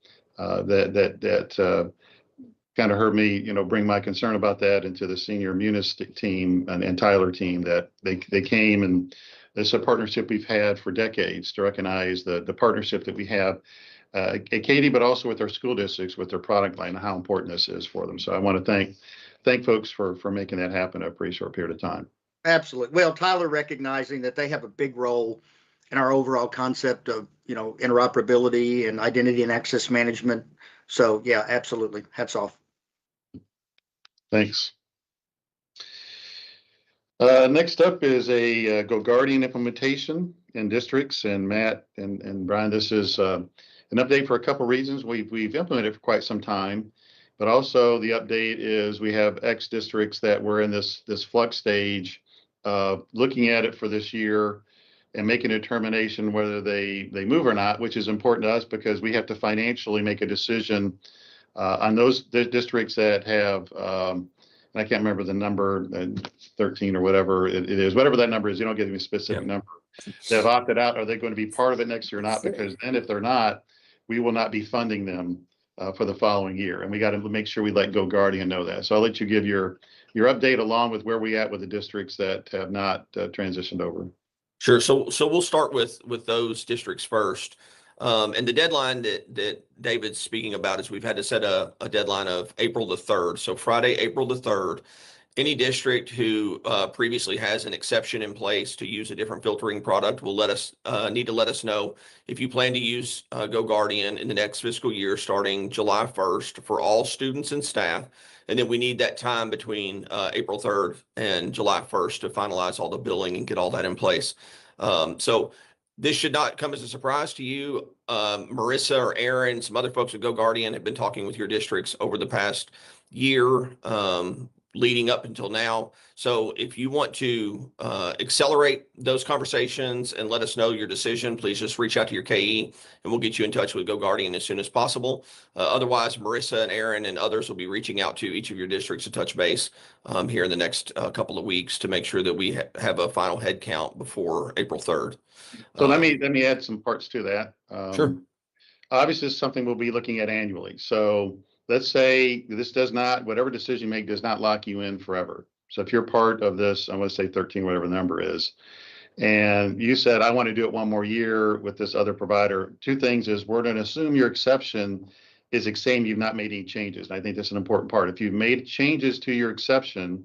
kind of heard me, bring my concern about that into the senior Muniz team and Tyler team, that they came, and this is a partnership we've had for decades to recognize the partnership that we have at Katy, but also with our school districts with their product line and how important this is for them. So I want to thank folks for making that happen in a pretty short period of time. Absolutely. Well, Tyler recognizing that they have a big role in our overall concept of, interoperability and identity and access management. So yeah, absolutely. Hats off. Thanks. Next up is a GoGuardian implementation. in districts. And Matt and Brian, this is an update for a couple reasons. We've implemented it for quite some time, but also the update is we have X districts that were in this flux stage of looking at it for this year and making a determination whether they move or not, which is important to us because we have to financially make a decision on those districts that have, and I can't remember the number, 13 or whatever it is, whatever that number is, you don't give me a specific number, that have opted out. Are they going to be part of it next year or not? Because then if they're not, we will not be funding them for the following year. And we got to make sure we let Go Guardian know that. So I'll let you give your update along with where we at with the districts that have not transitioned over. Sure. So we'll start with those districts first. And the deadline that David's speaking about is we've had to set a deadline of April the 3rd. So Friday, April the 3rd, any district who previously has an exception in place to use a different filtering product will need to let us know if you plan to use Go Guardian in the next fiscal year starting July 1st for all students and staff. And then we need that time between April 3rd and July 1st to finalize all the billing and get all that in place. So this should not come as a surprise to you. Marissa or Aaron, some other folks at Go Guardian have been talking with your districts over the past year leading up until now. So if you want to accelerate those conversations and let us know your decision, please just reach out to your KE and we'll get you in touch with Go Guardian as soon as possible. Otherwise, Marissa and Aaron and others will be reaching out to each of your districts to touch base here in the next couple of weeks to make sure that we have a final head count before April 3rd. So let me add some parts to that. Sure. Obviously, it's something we'll be looking at annually. So let's say this whatever decision you make does not lock you in forever. So if you're part of this, I'm going to say 13, whatever the number is, and you said, I want to do it one more year with this other provider, two things is we're going to assume your exception is saying you've not made any changes. And I think that's an important part. If you've made changes to your exception,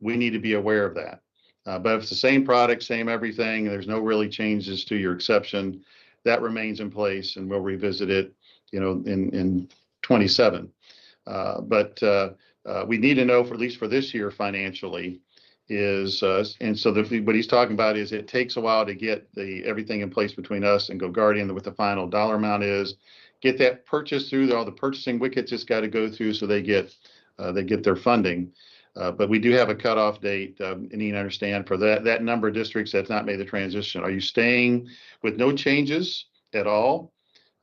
we need to be aware of that. But if it's the same product, same everything, and there's no really changes to your exception, that remains in place and we'll revisit it, in 27. But we need to know, for at least for this year financially, is and so what he's talking about is it takes a while to get everything in place between us and Go Guardian, what the final dollar amount is, get that purchase through. All the purchasing wickets just got to go through so they get their funding. But we do have a cutoff date, and you need to understand for that number of districts that's not made the transition. Are you staying with no changes at all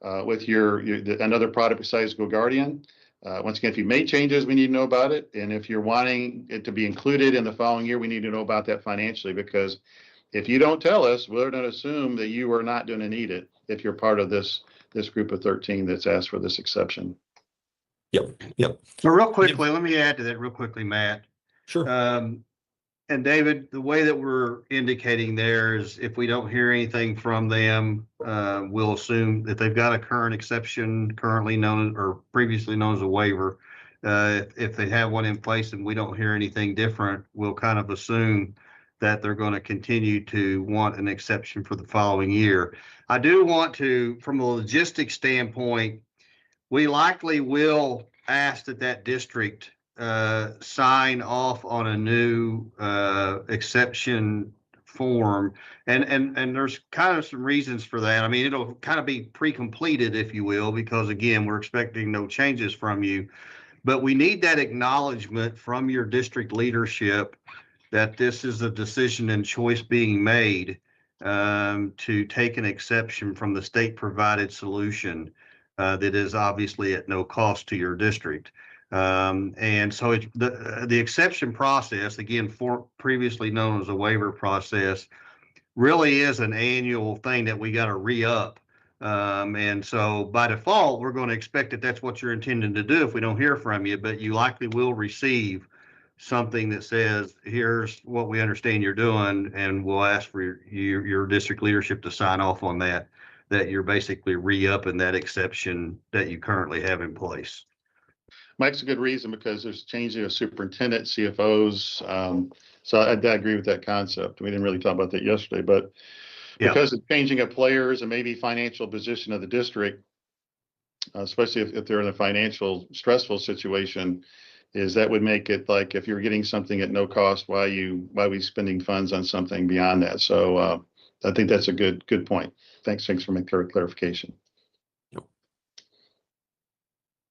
with another product besides Go Guardian? Once again, if you made changes, we need to know about it. And if you're wanting it to be included in the following year, we need to know about that financially, because if you don't tell us, we're going to assume that you are not going to need it if you're part of this group of 13 that's asked for this exception. Yep. So real quickly, let me add to that real quickly, Matt. Sure. And David, the way that we're indicating there is if we don't hear anything from them, we'll assume that they've got a current exception currently known or previously known as a waiver. If they have one in place and we don't hear anything different, we'll kind of assume that they're going to continue to want an exception for the following year. I do want to, from a logistics standpoint, we likely will ask that district sign off on a new exception form, and there's kind of some reasons for that. I mean, it'll kind of be pre-completed, if you will, because again, we're expecting no changes from you, but we need that acknowledgement from your district leadership that this is a decision and choice being made to take an exception from the state provided solution that is obviously at no cost to your district. And so the exception process, again, previously known as a waiver process, really is an annual thing that we got to re-up. And so by default, we're going to expect that that's what you're intending to do if we don't hear from you, but you likely will receive something that says, here's what we understand you're doing, and we'll ask for your district leadership to sign off on that you're basically re-upping that exception that you currently have in place. Mike's a good reason because there's changing of superintendent, CFOs. So I agree with that concept. We didn't really talk about that yesterday, but because of changing of players and maybe financial position of the district, especially if they're in a financial stressful situation, is that would make it like if you're getting something at no cost, why are we spending funds on something beyond that? So I think that's a good point. Thanks for making clarification.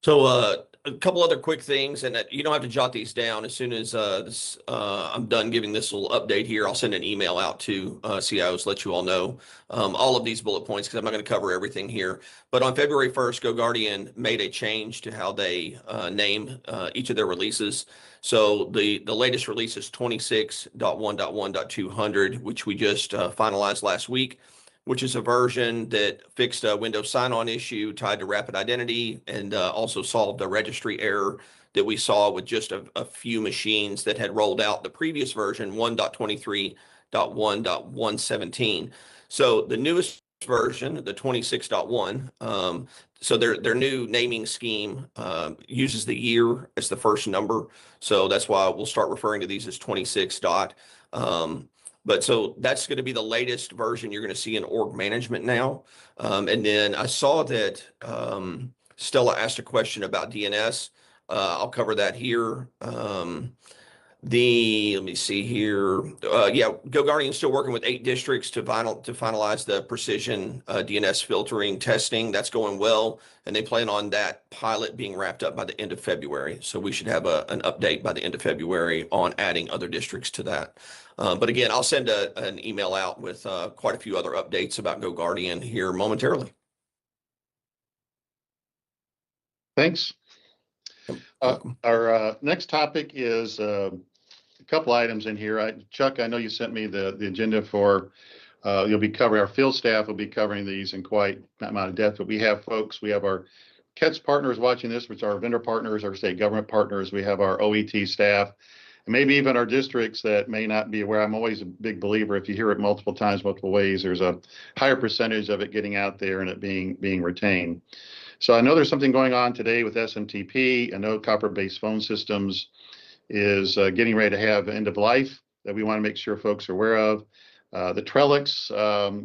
So a couple other quick things, and you don't have to jot these down. As soon as I'm done giving this little update here, I'll send an email out to CIOs, let you all know all of these bullet points, because I'm not going to cover everything here. But on February 1st, GoGuardian made a change to how they name each of their releases. So the latest release is 26.1.1.200, which we just finalized last week, which is a version that fixed a Windows sign-on issue tied to rapid identity, and also solved a registry error that we saw with just a few machines that had rolled out the previous version, 1.23.1.117. So the newest version, the 26.1, so their new naming scheme uses the year as the first number. So that's why we'll start referring to these as 26 dot. But so that's going to be the latest version you're going to see in org management now. And then I saw that Stella asked a question about DNS. I'll cover that here. Let me see here. Yeah, GoGuardian's still working with 8 districts to finalize the precision DNS filtering testing. That's going well, and they plan on that pilot being wrapped up by the end of February. So we should have an update by the end of February on adding other districts to that. But again, I'll send an email out with quite a few other updates about GoGuardian here momentarily. Thanks. Our next topic is a couple items in here. Chuck, I know you sent me the agenda for, you'll be covering, our field staff will be covering these in quite not amount of depth, but we have our CATS partners watching this, which are our vendor partners, our state government partners. We have our OET staff, and maybe even our districts that may not be aware. I'm always a big believer, if you hear it multiple times, multiple ways, there's a higher percentage of it getting out there and it being retained. So I know there's something going on today with SMTP. I know copper-based phone systems is getting ready to have end of life that we want to make sure folks are aware of. The Trellix,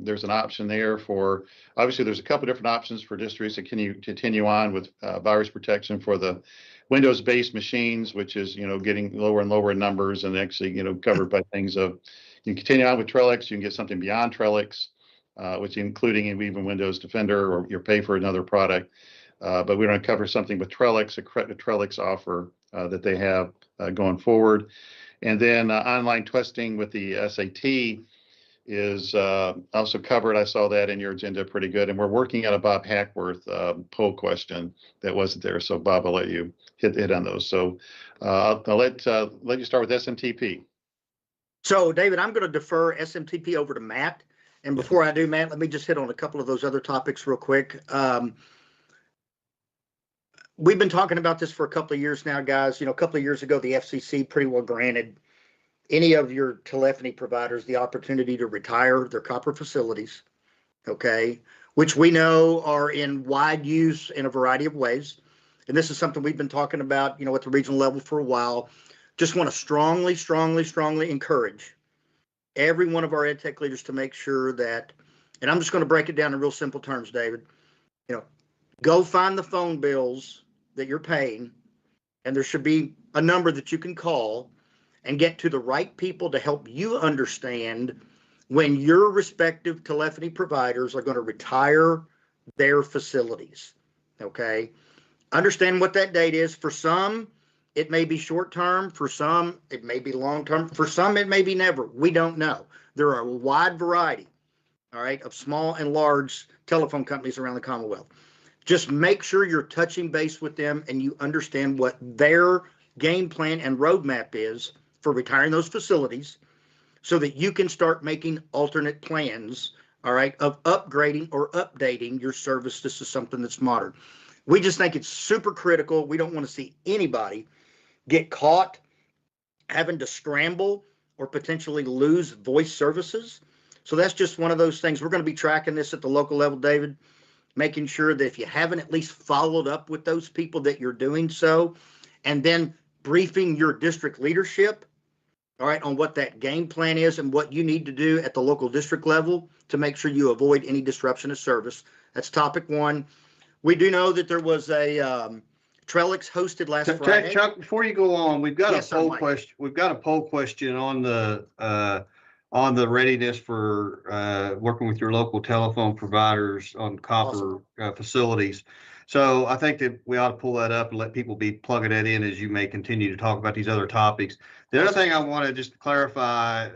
there's an option there for, obviously there's a couple different options for districts that can continue on with virus protection for the Windows-based machines, which is, getting lower and lower in numbers, and actually, covered by things of, you can continue on with Trellix, you can get something beyond Trellix, which including even Windows Defender, or you pay for another product. But we're going to cover something with Trellix, a Trellix offer that they have going forward. And then online testing with the SAT is also covered. I saw that in your agenda pretty good. And we're working on a Bob Hackworth poll question that wasn't there. So Bob, I'll let you hit on those. So I'll let you start with SMTP. So David, I'm going to defer SMTP over to Matt. And before I do, Matt, let me just hit on a couple of those other topics real quick. We've been talking about this for a couple of years now, guys. A couple of years ago, the FCC pretty well granted any of your telephony providers the opportunity to retire their copper facilities, okay, which we know are in wide use in a variety of ways. And this is something we've been talking about, at the regional level for a while. Just want to strongly, strongly, strongly encourage every one of our EdTech leaders to make sure that, and I'm just going to break it down in real simple terms, David, go find the phone bills that you're paying, and there should be a number that you can call and get to the right people to help you understand when your respective telephony providers are going to retire their facilities, okay? Understand what that date is. For some, it may be short-term. For some, it may be long-term. For some, it may be never. We don't know. There are a wide variety, all right, of small and large telephone companies around the Commonwealth. Just make sure you're touching base with them and you understand what their game plan and roadmap is for retiring those facilities so that you can start making alternate plans, all right, of upgrading or updating your service. This is something that's modern. We just think it's super critical. We don't want to see anybody get caught having to scramble or potentially lose voice services. So that's just one of those things. We're going to be tracking this at the local level, David, making sure that if you haven't at least followed up with those people that you're doing so, and then briefing your district leadership, all right, on what that game plan is and what you need to do at the local district level to make sure you avoid any disruption of service. That's topic one. We do know that there was a Trellix hosted last Friday. Chuck, before you go on, we've got Yes, a poll question. We've got a poll question on the on the readiness for working with your local telephone providers on copper facilities. So I think that we ought to pull that up and let people be plugging that in as you may continue to talk about these other topics. The other thing I want to just clarify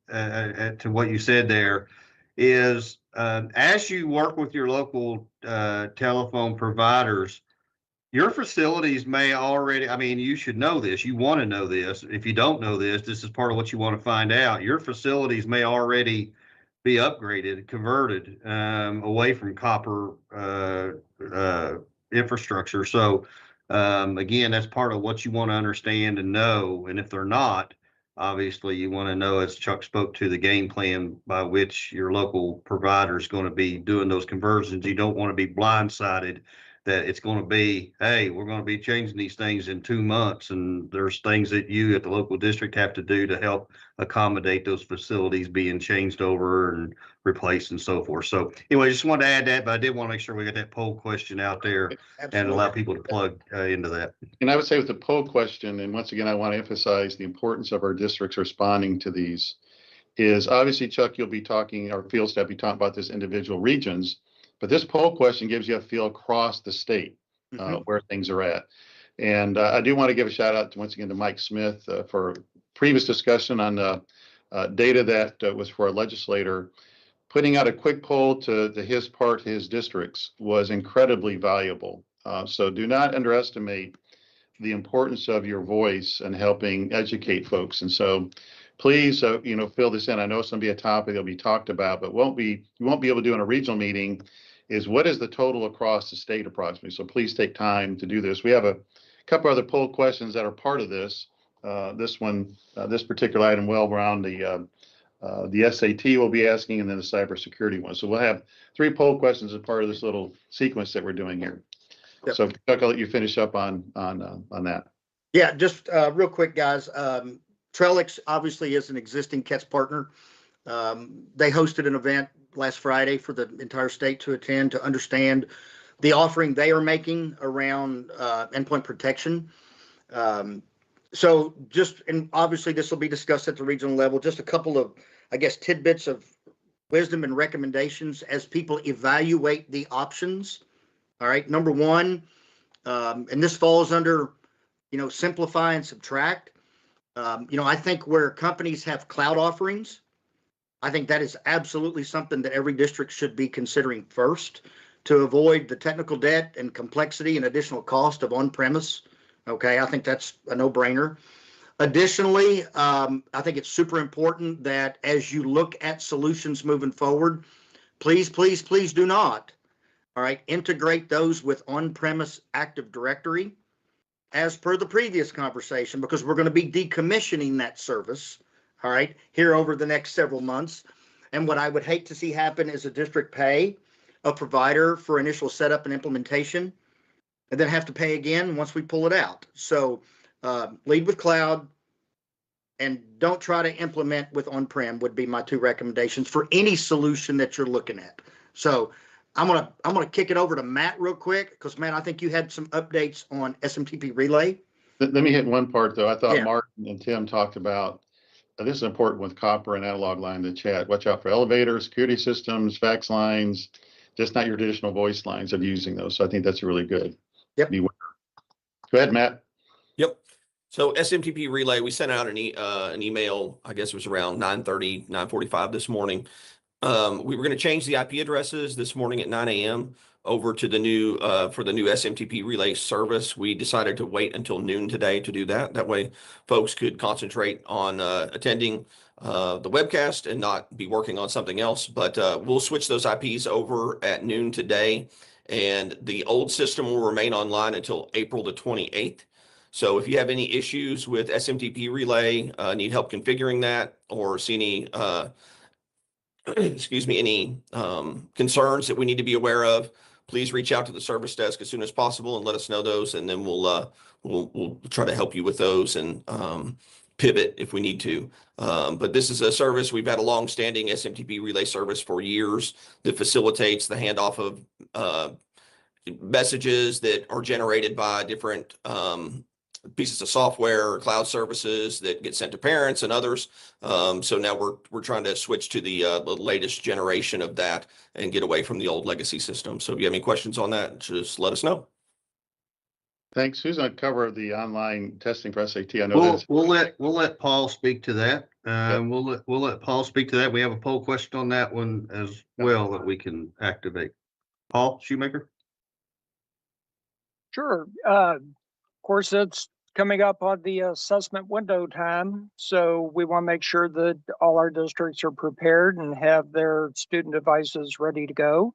to what you said there is as you work with your local telephone providers, your facilities may already, I mean, you should know this. You want to know this. If you don't know this, this is part of what you want to find out. Your facilities may already be upgraded, converted away from copper infrastructure. So again, that's part of what you want to understand and know. And if they're not, obviously you want to know, as Chuck spoke to, the game plan by which your local provider is going to be doing those conversions. You don't want to be blindsided that it's going to be, hey, we're going to be changing these things in 2 months. And there's things that you at the local district have to do to help accommodate those facilities being changed over and replaced and so forth. So anyway, just wanted to add that, but I did want to make sure we got that poll question out there and allow people to plug into that. And I would say with the poll question, and once again, I want to emphasize the importance of our districts responding to these, is obviously, Chuck, you'll be talking, our field staff be talking about this individual regions, but this poll question gives you a feel across the state where things are at. And I do want to give a shout out to, once again, to Mike Smith for previous discussion on data that was for a legislator. Putting out a quick poll to his districts was incredibly valuable. So do not underestimate the importance of your voice and helping educate folks. And so please, fill this in. I know it's going to be a topic that'll be talked about, but you won't be able to do in a regional meeting, is what is the total across the state approximately. So please take time to do this. We have a couple other poll questions that are part of this. This particular item, well around the SAT we'll be asking, and then the cybersecurity one. So we'll have 3 poll questions as part of this little sequence that we're doing here. Yep. So Chuck, I'll let you finish up on that. Yeah, just real quick, guys. Trellix obviously is an existing CATS partner. They hosted an event last Friday for the entire state to attend to understand the offering they are making around endpoint protection. So and obviously this will be discussed at the regional level, just a couple of, I guess, tidbits of wisdom and recommendations as people evaluate the options. All right. Number one, and this falls under, simplify and subtract. I think where companies have cloud offerings, I think that is absolutely something that every district should be considering first to avoid the technical debt and complexity and additional cost of on-premise. Okay, I think that's a no-brainer. Additionally, I think it's super important that as you look at solutions moving forward, please, please, please do not, all right, integrate those with on-premise Active Directory as per the previous conversation, because we're going to be decommissioning that service, all right, here over the next several months. And what I would hate to see happen is a district pay a provider for initial setup and implementation, and then have to pay again once we pull it out. So lead with cloud and don't try to implement with on-prem would be my 2 recommendations for any solution that you're looking at. So I'm gonna kick it over to Matt real quick, because Matt, I think you had some updates on SMTP Relay. Let me hit one part though. I thought Martin and Tim talked about this is important with copper and analog line in the chat. Watch out for elevators, security systems, fax lines, just not your traditional voice lines of using those. So I think that's really good. Yep. Go ahead, Matt. Yep. So SMTP Relay, we sent out an email, I guess it was around 9:30, 9:45 this morning. We were going to change the IP addresses this morning at 9 a.m. over to the new, for the new SMTP Relay service. We decided to wait until noon today to do that. That way folks could concentrate on attending the webcast and not be working on something else. But we'll switch those IPs over at noon today, and the old system will remain online until April the 28th. So if you have any issues with SMTP Relay, need help configuring that, or see any any concerns that we need to be aware of, please reach out to the service desk as soon as possible and let us know those, and then we'll try to help you with those and pivot if we need to. But this is a service, we've had a long-standing SMTP Relay service for years that facilitates the handoff of messages that are generated by different pieces of software or cloud services that get sent to parents and others. So now we're trying to switch to the latest generation of that and get away from the old legacy system. So if you have any questions on that, just let us know. Thanks. Who's on cover of the online testing for SAT? I know We'll let Paul speak to that. We'll let Paul speak to that. We have a poll question on that one as well that we can activate. Paul Shoemaker? Sure. Of course, it's coming up on the assessment window time, so we want to make sure that all our districts are prepared and have their student devices ready to go.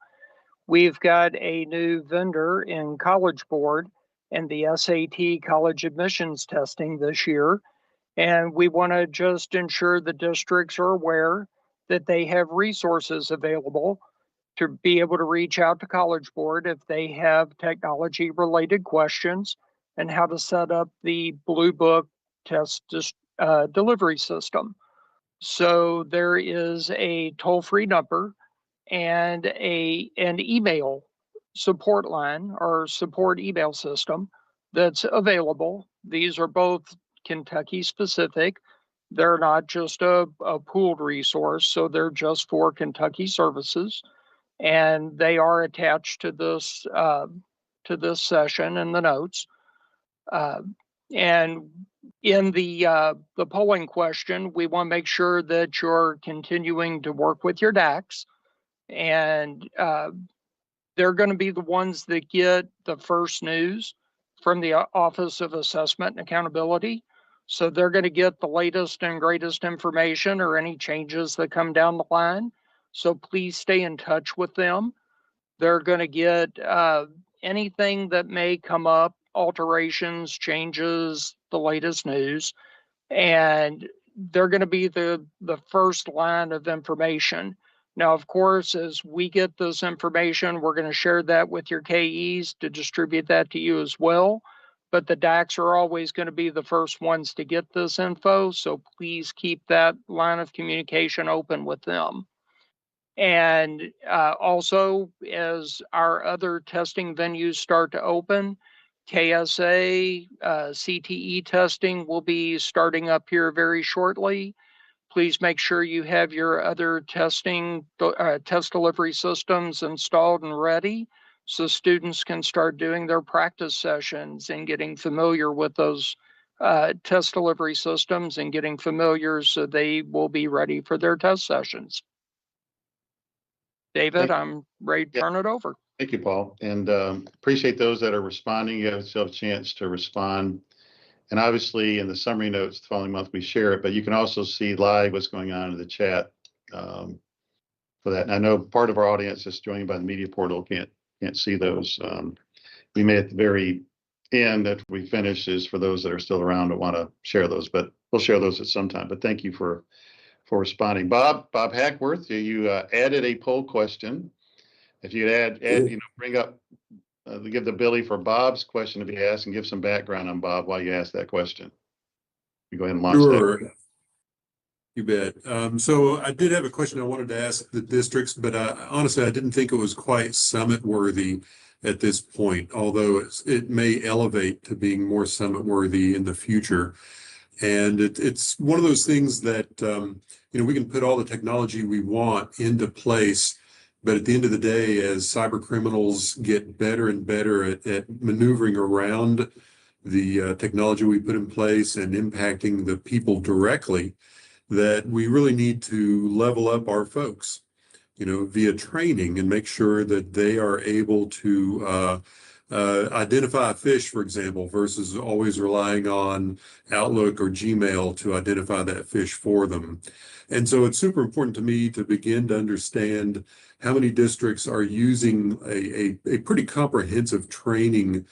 We've got a new vendor in College Board and the SAT college admissions testing this year. And we want to just ensure the districts are aware that they have resources available to be able to reach out to College Board if they have technology related questions and how to set up the Blue Book test delivery system. So there is a toll-free number and an email support line or support email system that's available. These are both Kentucky specific. They're not just a pooled resource, so they're just for Kentucky services, and they are attached to this session and the notes. And in the polling question, we want to make sure that you're continuing to work with your DACs, and they're going to be the ones that get the first news from the Office of Assessment and Accountability. So they're going to get the latest and greatest information or any changes that come down the line. So please stay in touch with them. They're going to get anything that may come up, alterations, changes, the latest news, and they're going to be the first line of information. Now, of course, as we get this information, we're going to share that with your KEs to distribute that to you as well. But the DACs are always going to be the first ones to get this info. So please keep that line of communication open with them. And also, as our other testing venues start to open, KSA, CTE testing will be starting up here very shortly. Please make sure you have your other test delivery systems installed and ready so students can start doing their practice sessions and getting familiar with those test delivery systems and getting familiar so they will be ready for their test sessions. David, I'm ready to turn it over. Thank you, Paul, and appreciate those that are responding. You still have a chance to respond. And obviously, in the summary notes the following month, we share it, but you can also see live what's going on in the chat for that. And I know part of our audience is joining by the media portal can't see those. We may at the very end that we finish is for those that are still around and want to share those, but we'll share those at some time. But thank you for responding. Bob Hackworth, you added a poll question. If you add, bring up, give the ability for Bob's question to be asked and give some background on Bob while you ask that question. You go ahead and launch that. You bet. So I did have a question I wanted to ask the districts, but honestly, I didn't think it was quite summit worthy at this point, although it may elevate to being more summit worthy in the future. And it's one of those things that, we can put all the technology we want into place, but at the end of the day, as cyber criminals get better and better at maneuvering around the technology we put in place and impacting the people directly, that we really need to level up our folks, via training and make sure that they are able to identify a fish, for example, versus always relying on Outlook or Gmail to identify that fish for them. And so it's super important to me to begin to understand how many districts are using a pretty comprehensive training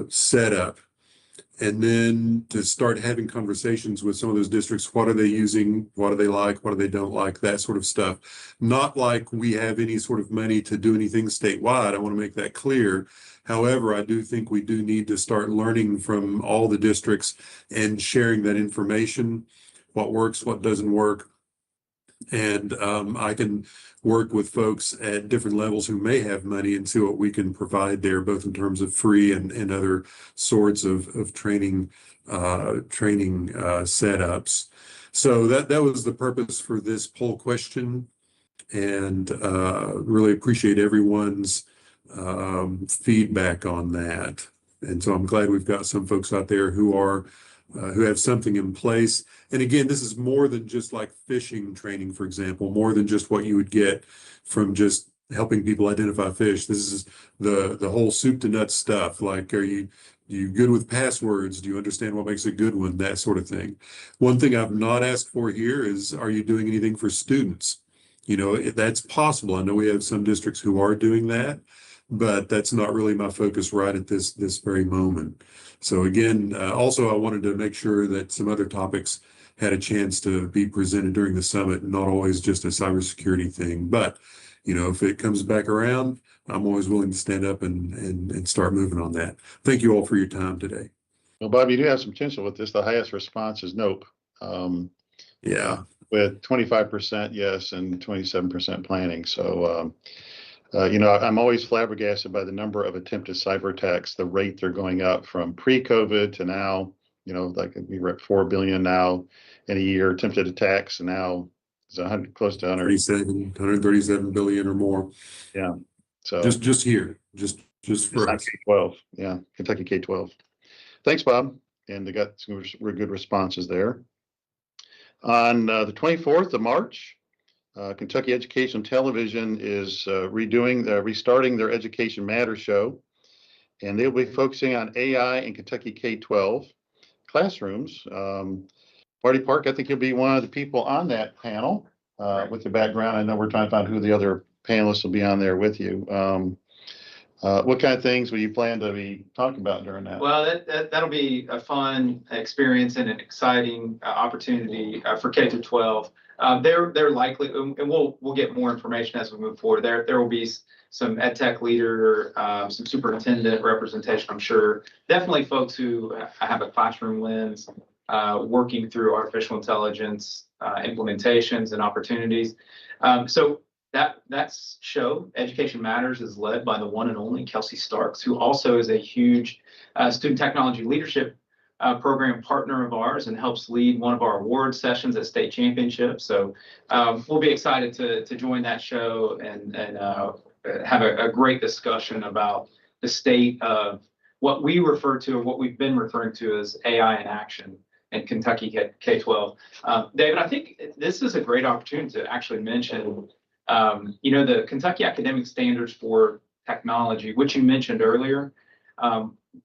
setup, and then to start having conversations with some of those districts. What are they using? What do they like? What do they don't like? That sort of stuff. Not like we have any sort of money to do anything statewide. I want to make that clear. However, I do think we do need to start learning from all the districts and sharing that information, what works, what doesn't work, And I can work with folks at different levels who may have money and see what we can provide there, both in terms of free and other sorts of training setups. So that was the purpose for this poll question, and really appreciate everyone's feedback on that. And so I'm glad we've got some folks out there who are who have something in place. And again, this is more than just like fishing training, for example, more than just what you would get from just helping people identify fish. This is the whole soup to nuts stuff. Like, are you good with passwords? Do you understand what makes a good one? That sort of thing. One thing I've not asked for here is, are you doing anything for students? You know, that's possible. I know we have some districts who are doing that, but that's not really my focus right at this very moment. So again, also I wanted to make sure that some other topics had a chance to be presented during the summit, not always just a cybersecurity thing. But you know, if it comes back around, I'm always willing to stand up and start moving on that. Thank you all for your time today. Well, Bob, you do have some potential with this. The highest response is nope. Yeah. With 25% yes and 27% planning. So, you know, I'm always flabbergasted by the number of attempted cyber attacks, the rate they're going up from pre-COVID to now. You know, like we're at 4 billion now in a year attempted attacks, and now it's 100, close to 137 billion or more. Yeah. So just here, just for us. K-12. Yeah, Kentucky K-12. Thanks, Bob. And they got some really good responses there. On the 24th of March, Kentucky Education Television is restarting their Education Matters show, and they'll be focusing on AI in Kentucky K-12 classrooms. Marty Park, I think you'll be one of the people on that panel with your background. I know we're trying to find who the other panelists will be on there with you. What kind of things will you plan to be talking about during that? Well, that'll be a fun experience and an exciting opportunity for K through 12. They're likely, and we'll get more information as we move forward. There will be some EdTech leader, some superintendent representation, I'm sure. Definitely folks who have a classroom lens, working through artificial intelligence implementations and opportunities. So that show, Education Matters, is led by the one and only Kelsey Starks, who also is a huge student technology leadership program partner of ours and helps lead one of our award sessions at state championships. So we'll be excited to join that show and have a great discussion about the state of what we refer to, or what we've been referring to as AI in action in Kentucky K-12. David, I think this is a great opportunity to actually mention you know, the Kentucky Academic Standards for Technology, which you mentioned earlier.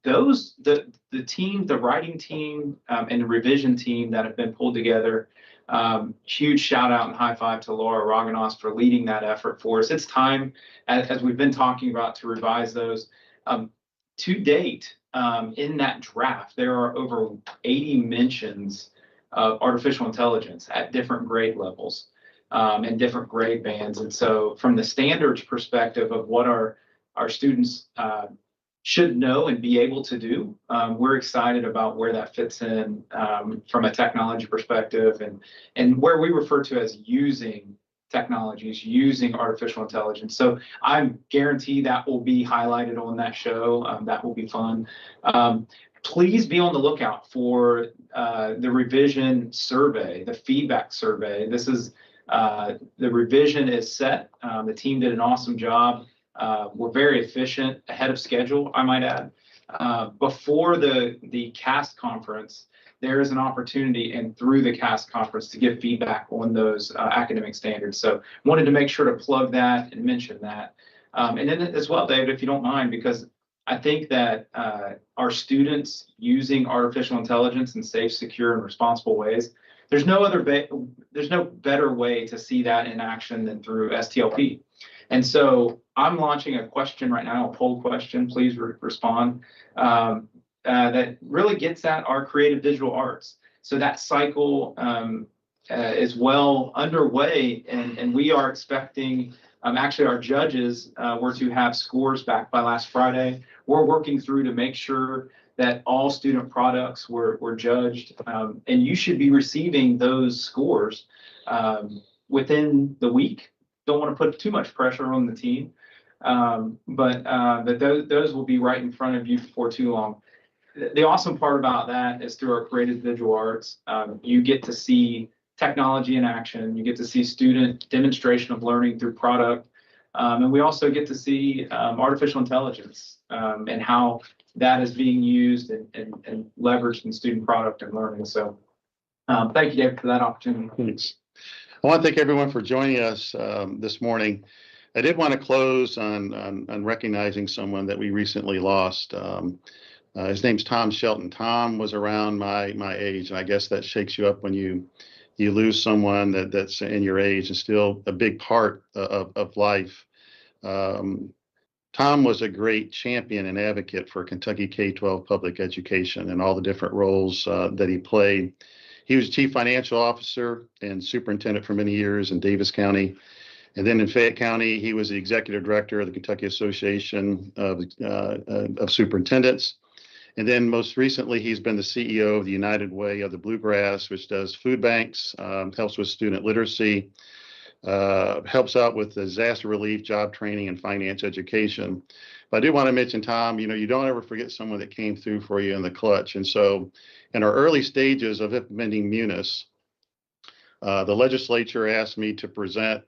The team, the writing team, and the revision team that have been pulled together. Huge shout out and high five to Laura Raganos for leading that effort for us. It's time, as we've been talking about, to revise those. To date, in that draft, there are over 80 mentions of artificial intelligence at different grade levels. And different grade bands. And so from the standards perspective of what our students should know and be able to do, we're excited about where that fits in from a technology perspective and where we refer to as using technologies, using artificial intelligence. So I guarantee that will be highlighted on that show. That will be fun. Please be on the lookout for the revision survey, the feedback survey. This is the revision is set. The team did an awesome job. We're very efficient, ahead of schedule, I might add. Before the CAST conference, there is an opportunity, and through the CAST conference, to give feedback on those academic standards. So wanted to make sure to plug that and mention that. And then as well, David, if you don't mind, because I think that our students using artificial intelligence in safe, secure, and responsible ways, there's no better way to see that in action than through STLP. And so I'm launching a question right now, a poll question, please respond, that really gets at our creative digital arts. So that cycle is well underway, and we are expecting, actually our judges were to have scores back by last Friday. We're working through to make sure that all student products were judged, and you should be receiving those scores within the week. Don't want to put too much pressure on the team. But those will be right in front of you before too long. The awesome part about that is through our creative visual arts, you get to see technology in action. You get to see student demonstration of learning through product. And we also get to see artificial intelligence and how that is being used and leveraged in student product and learning. So thank you, David, for that opportunity. Thanks. I want to thank everyone for joining us this morning. I did want to close on recognizing someone that we recently lost. His name's Tom Shelton. Tom was around my age, and I guess that shakes you up when you lose someone that's in your age and still a big part of life. Tom was a great champion and advocate for Kentucky K-12 public education and all the different roles that he played. He was chief financial officer and superintendent for many years in Davis County. And then in Fayette County, he was the executive director of the Kentucky Association of Superintendents. And then most recently, he's been the CEO of the United Way of the Bluegrass, which does food banks, helps with student literacy, helps out with disaster relief, job training, and finance education. But I do want to mention, Tom, you don't ever forget someone that came through for you in the clutch. And so in our early stages of implementing Munis, the legislature asked me to present,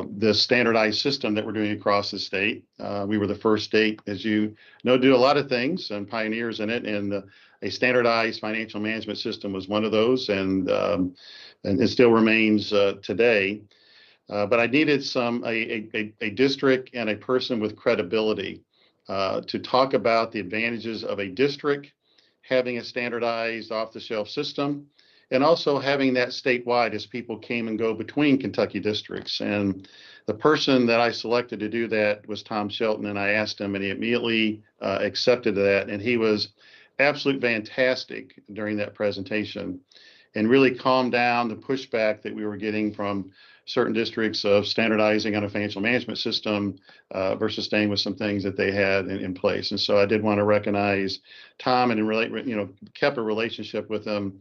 this standardized system that we're doing across the state. We were the first state, as you know, do a lot of things and pioneers in it. And a standardized financial management system was one of those, and it still remains today. But I needed a district and a person with credibility to talk about the advantages of a district having a standardized off-the-shelf system, and also having that statewide as people came and go between Kentucky districts. And the person that I selected to do that was Tom Shelton, and I asked him, and he immediately accepted that. And he was absolutely fantastic during that presentation and really calmed down the pushback that we were getting from certain districts of standardizing on a financial management system versus staying with some things that they had in place. And so I did want to recognize Tom and kept a relationship with him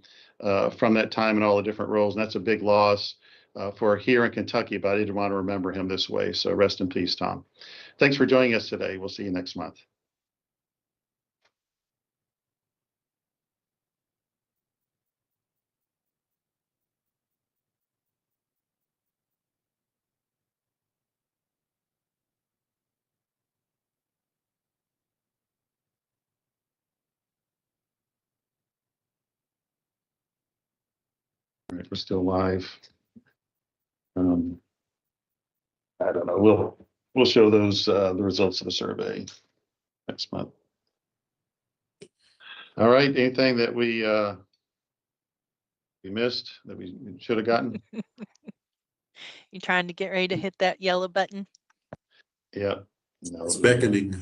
from that time and all the different roles. And that's a big loss for here in Kentucky, but I didn't want to remember him this way. So rest in peace, Tom. Thanks for joining us today. We'll see you next month. All right, we're still live. I don't know. We'll show those the results of the survey next month. All right. Anything that we missed that we should have gotten? You trying to get ready to hit that yellow button? Yeah. No. It's beckoning.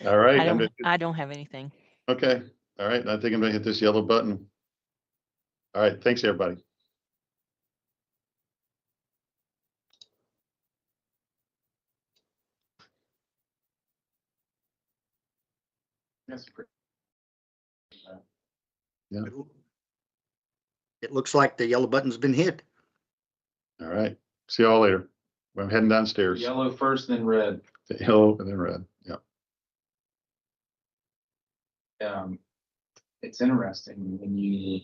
All right. I don't have anything. Okay. All right. I think I'm gonna hit this yellow button. All right. Thanks, everybody. That's great. Yeah. It looks like the yellow button's been hit. All right. See you all later. I'm heading downstairs. Yellow first, then red. Yellow and then red. Yeah. It's interesting when you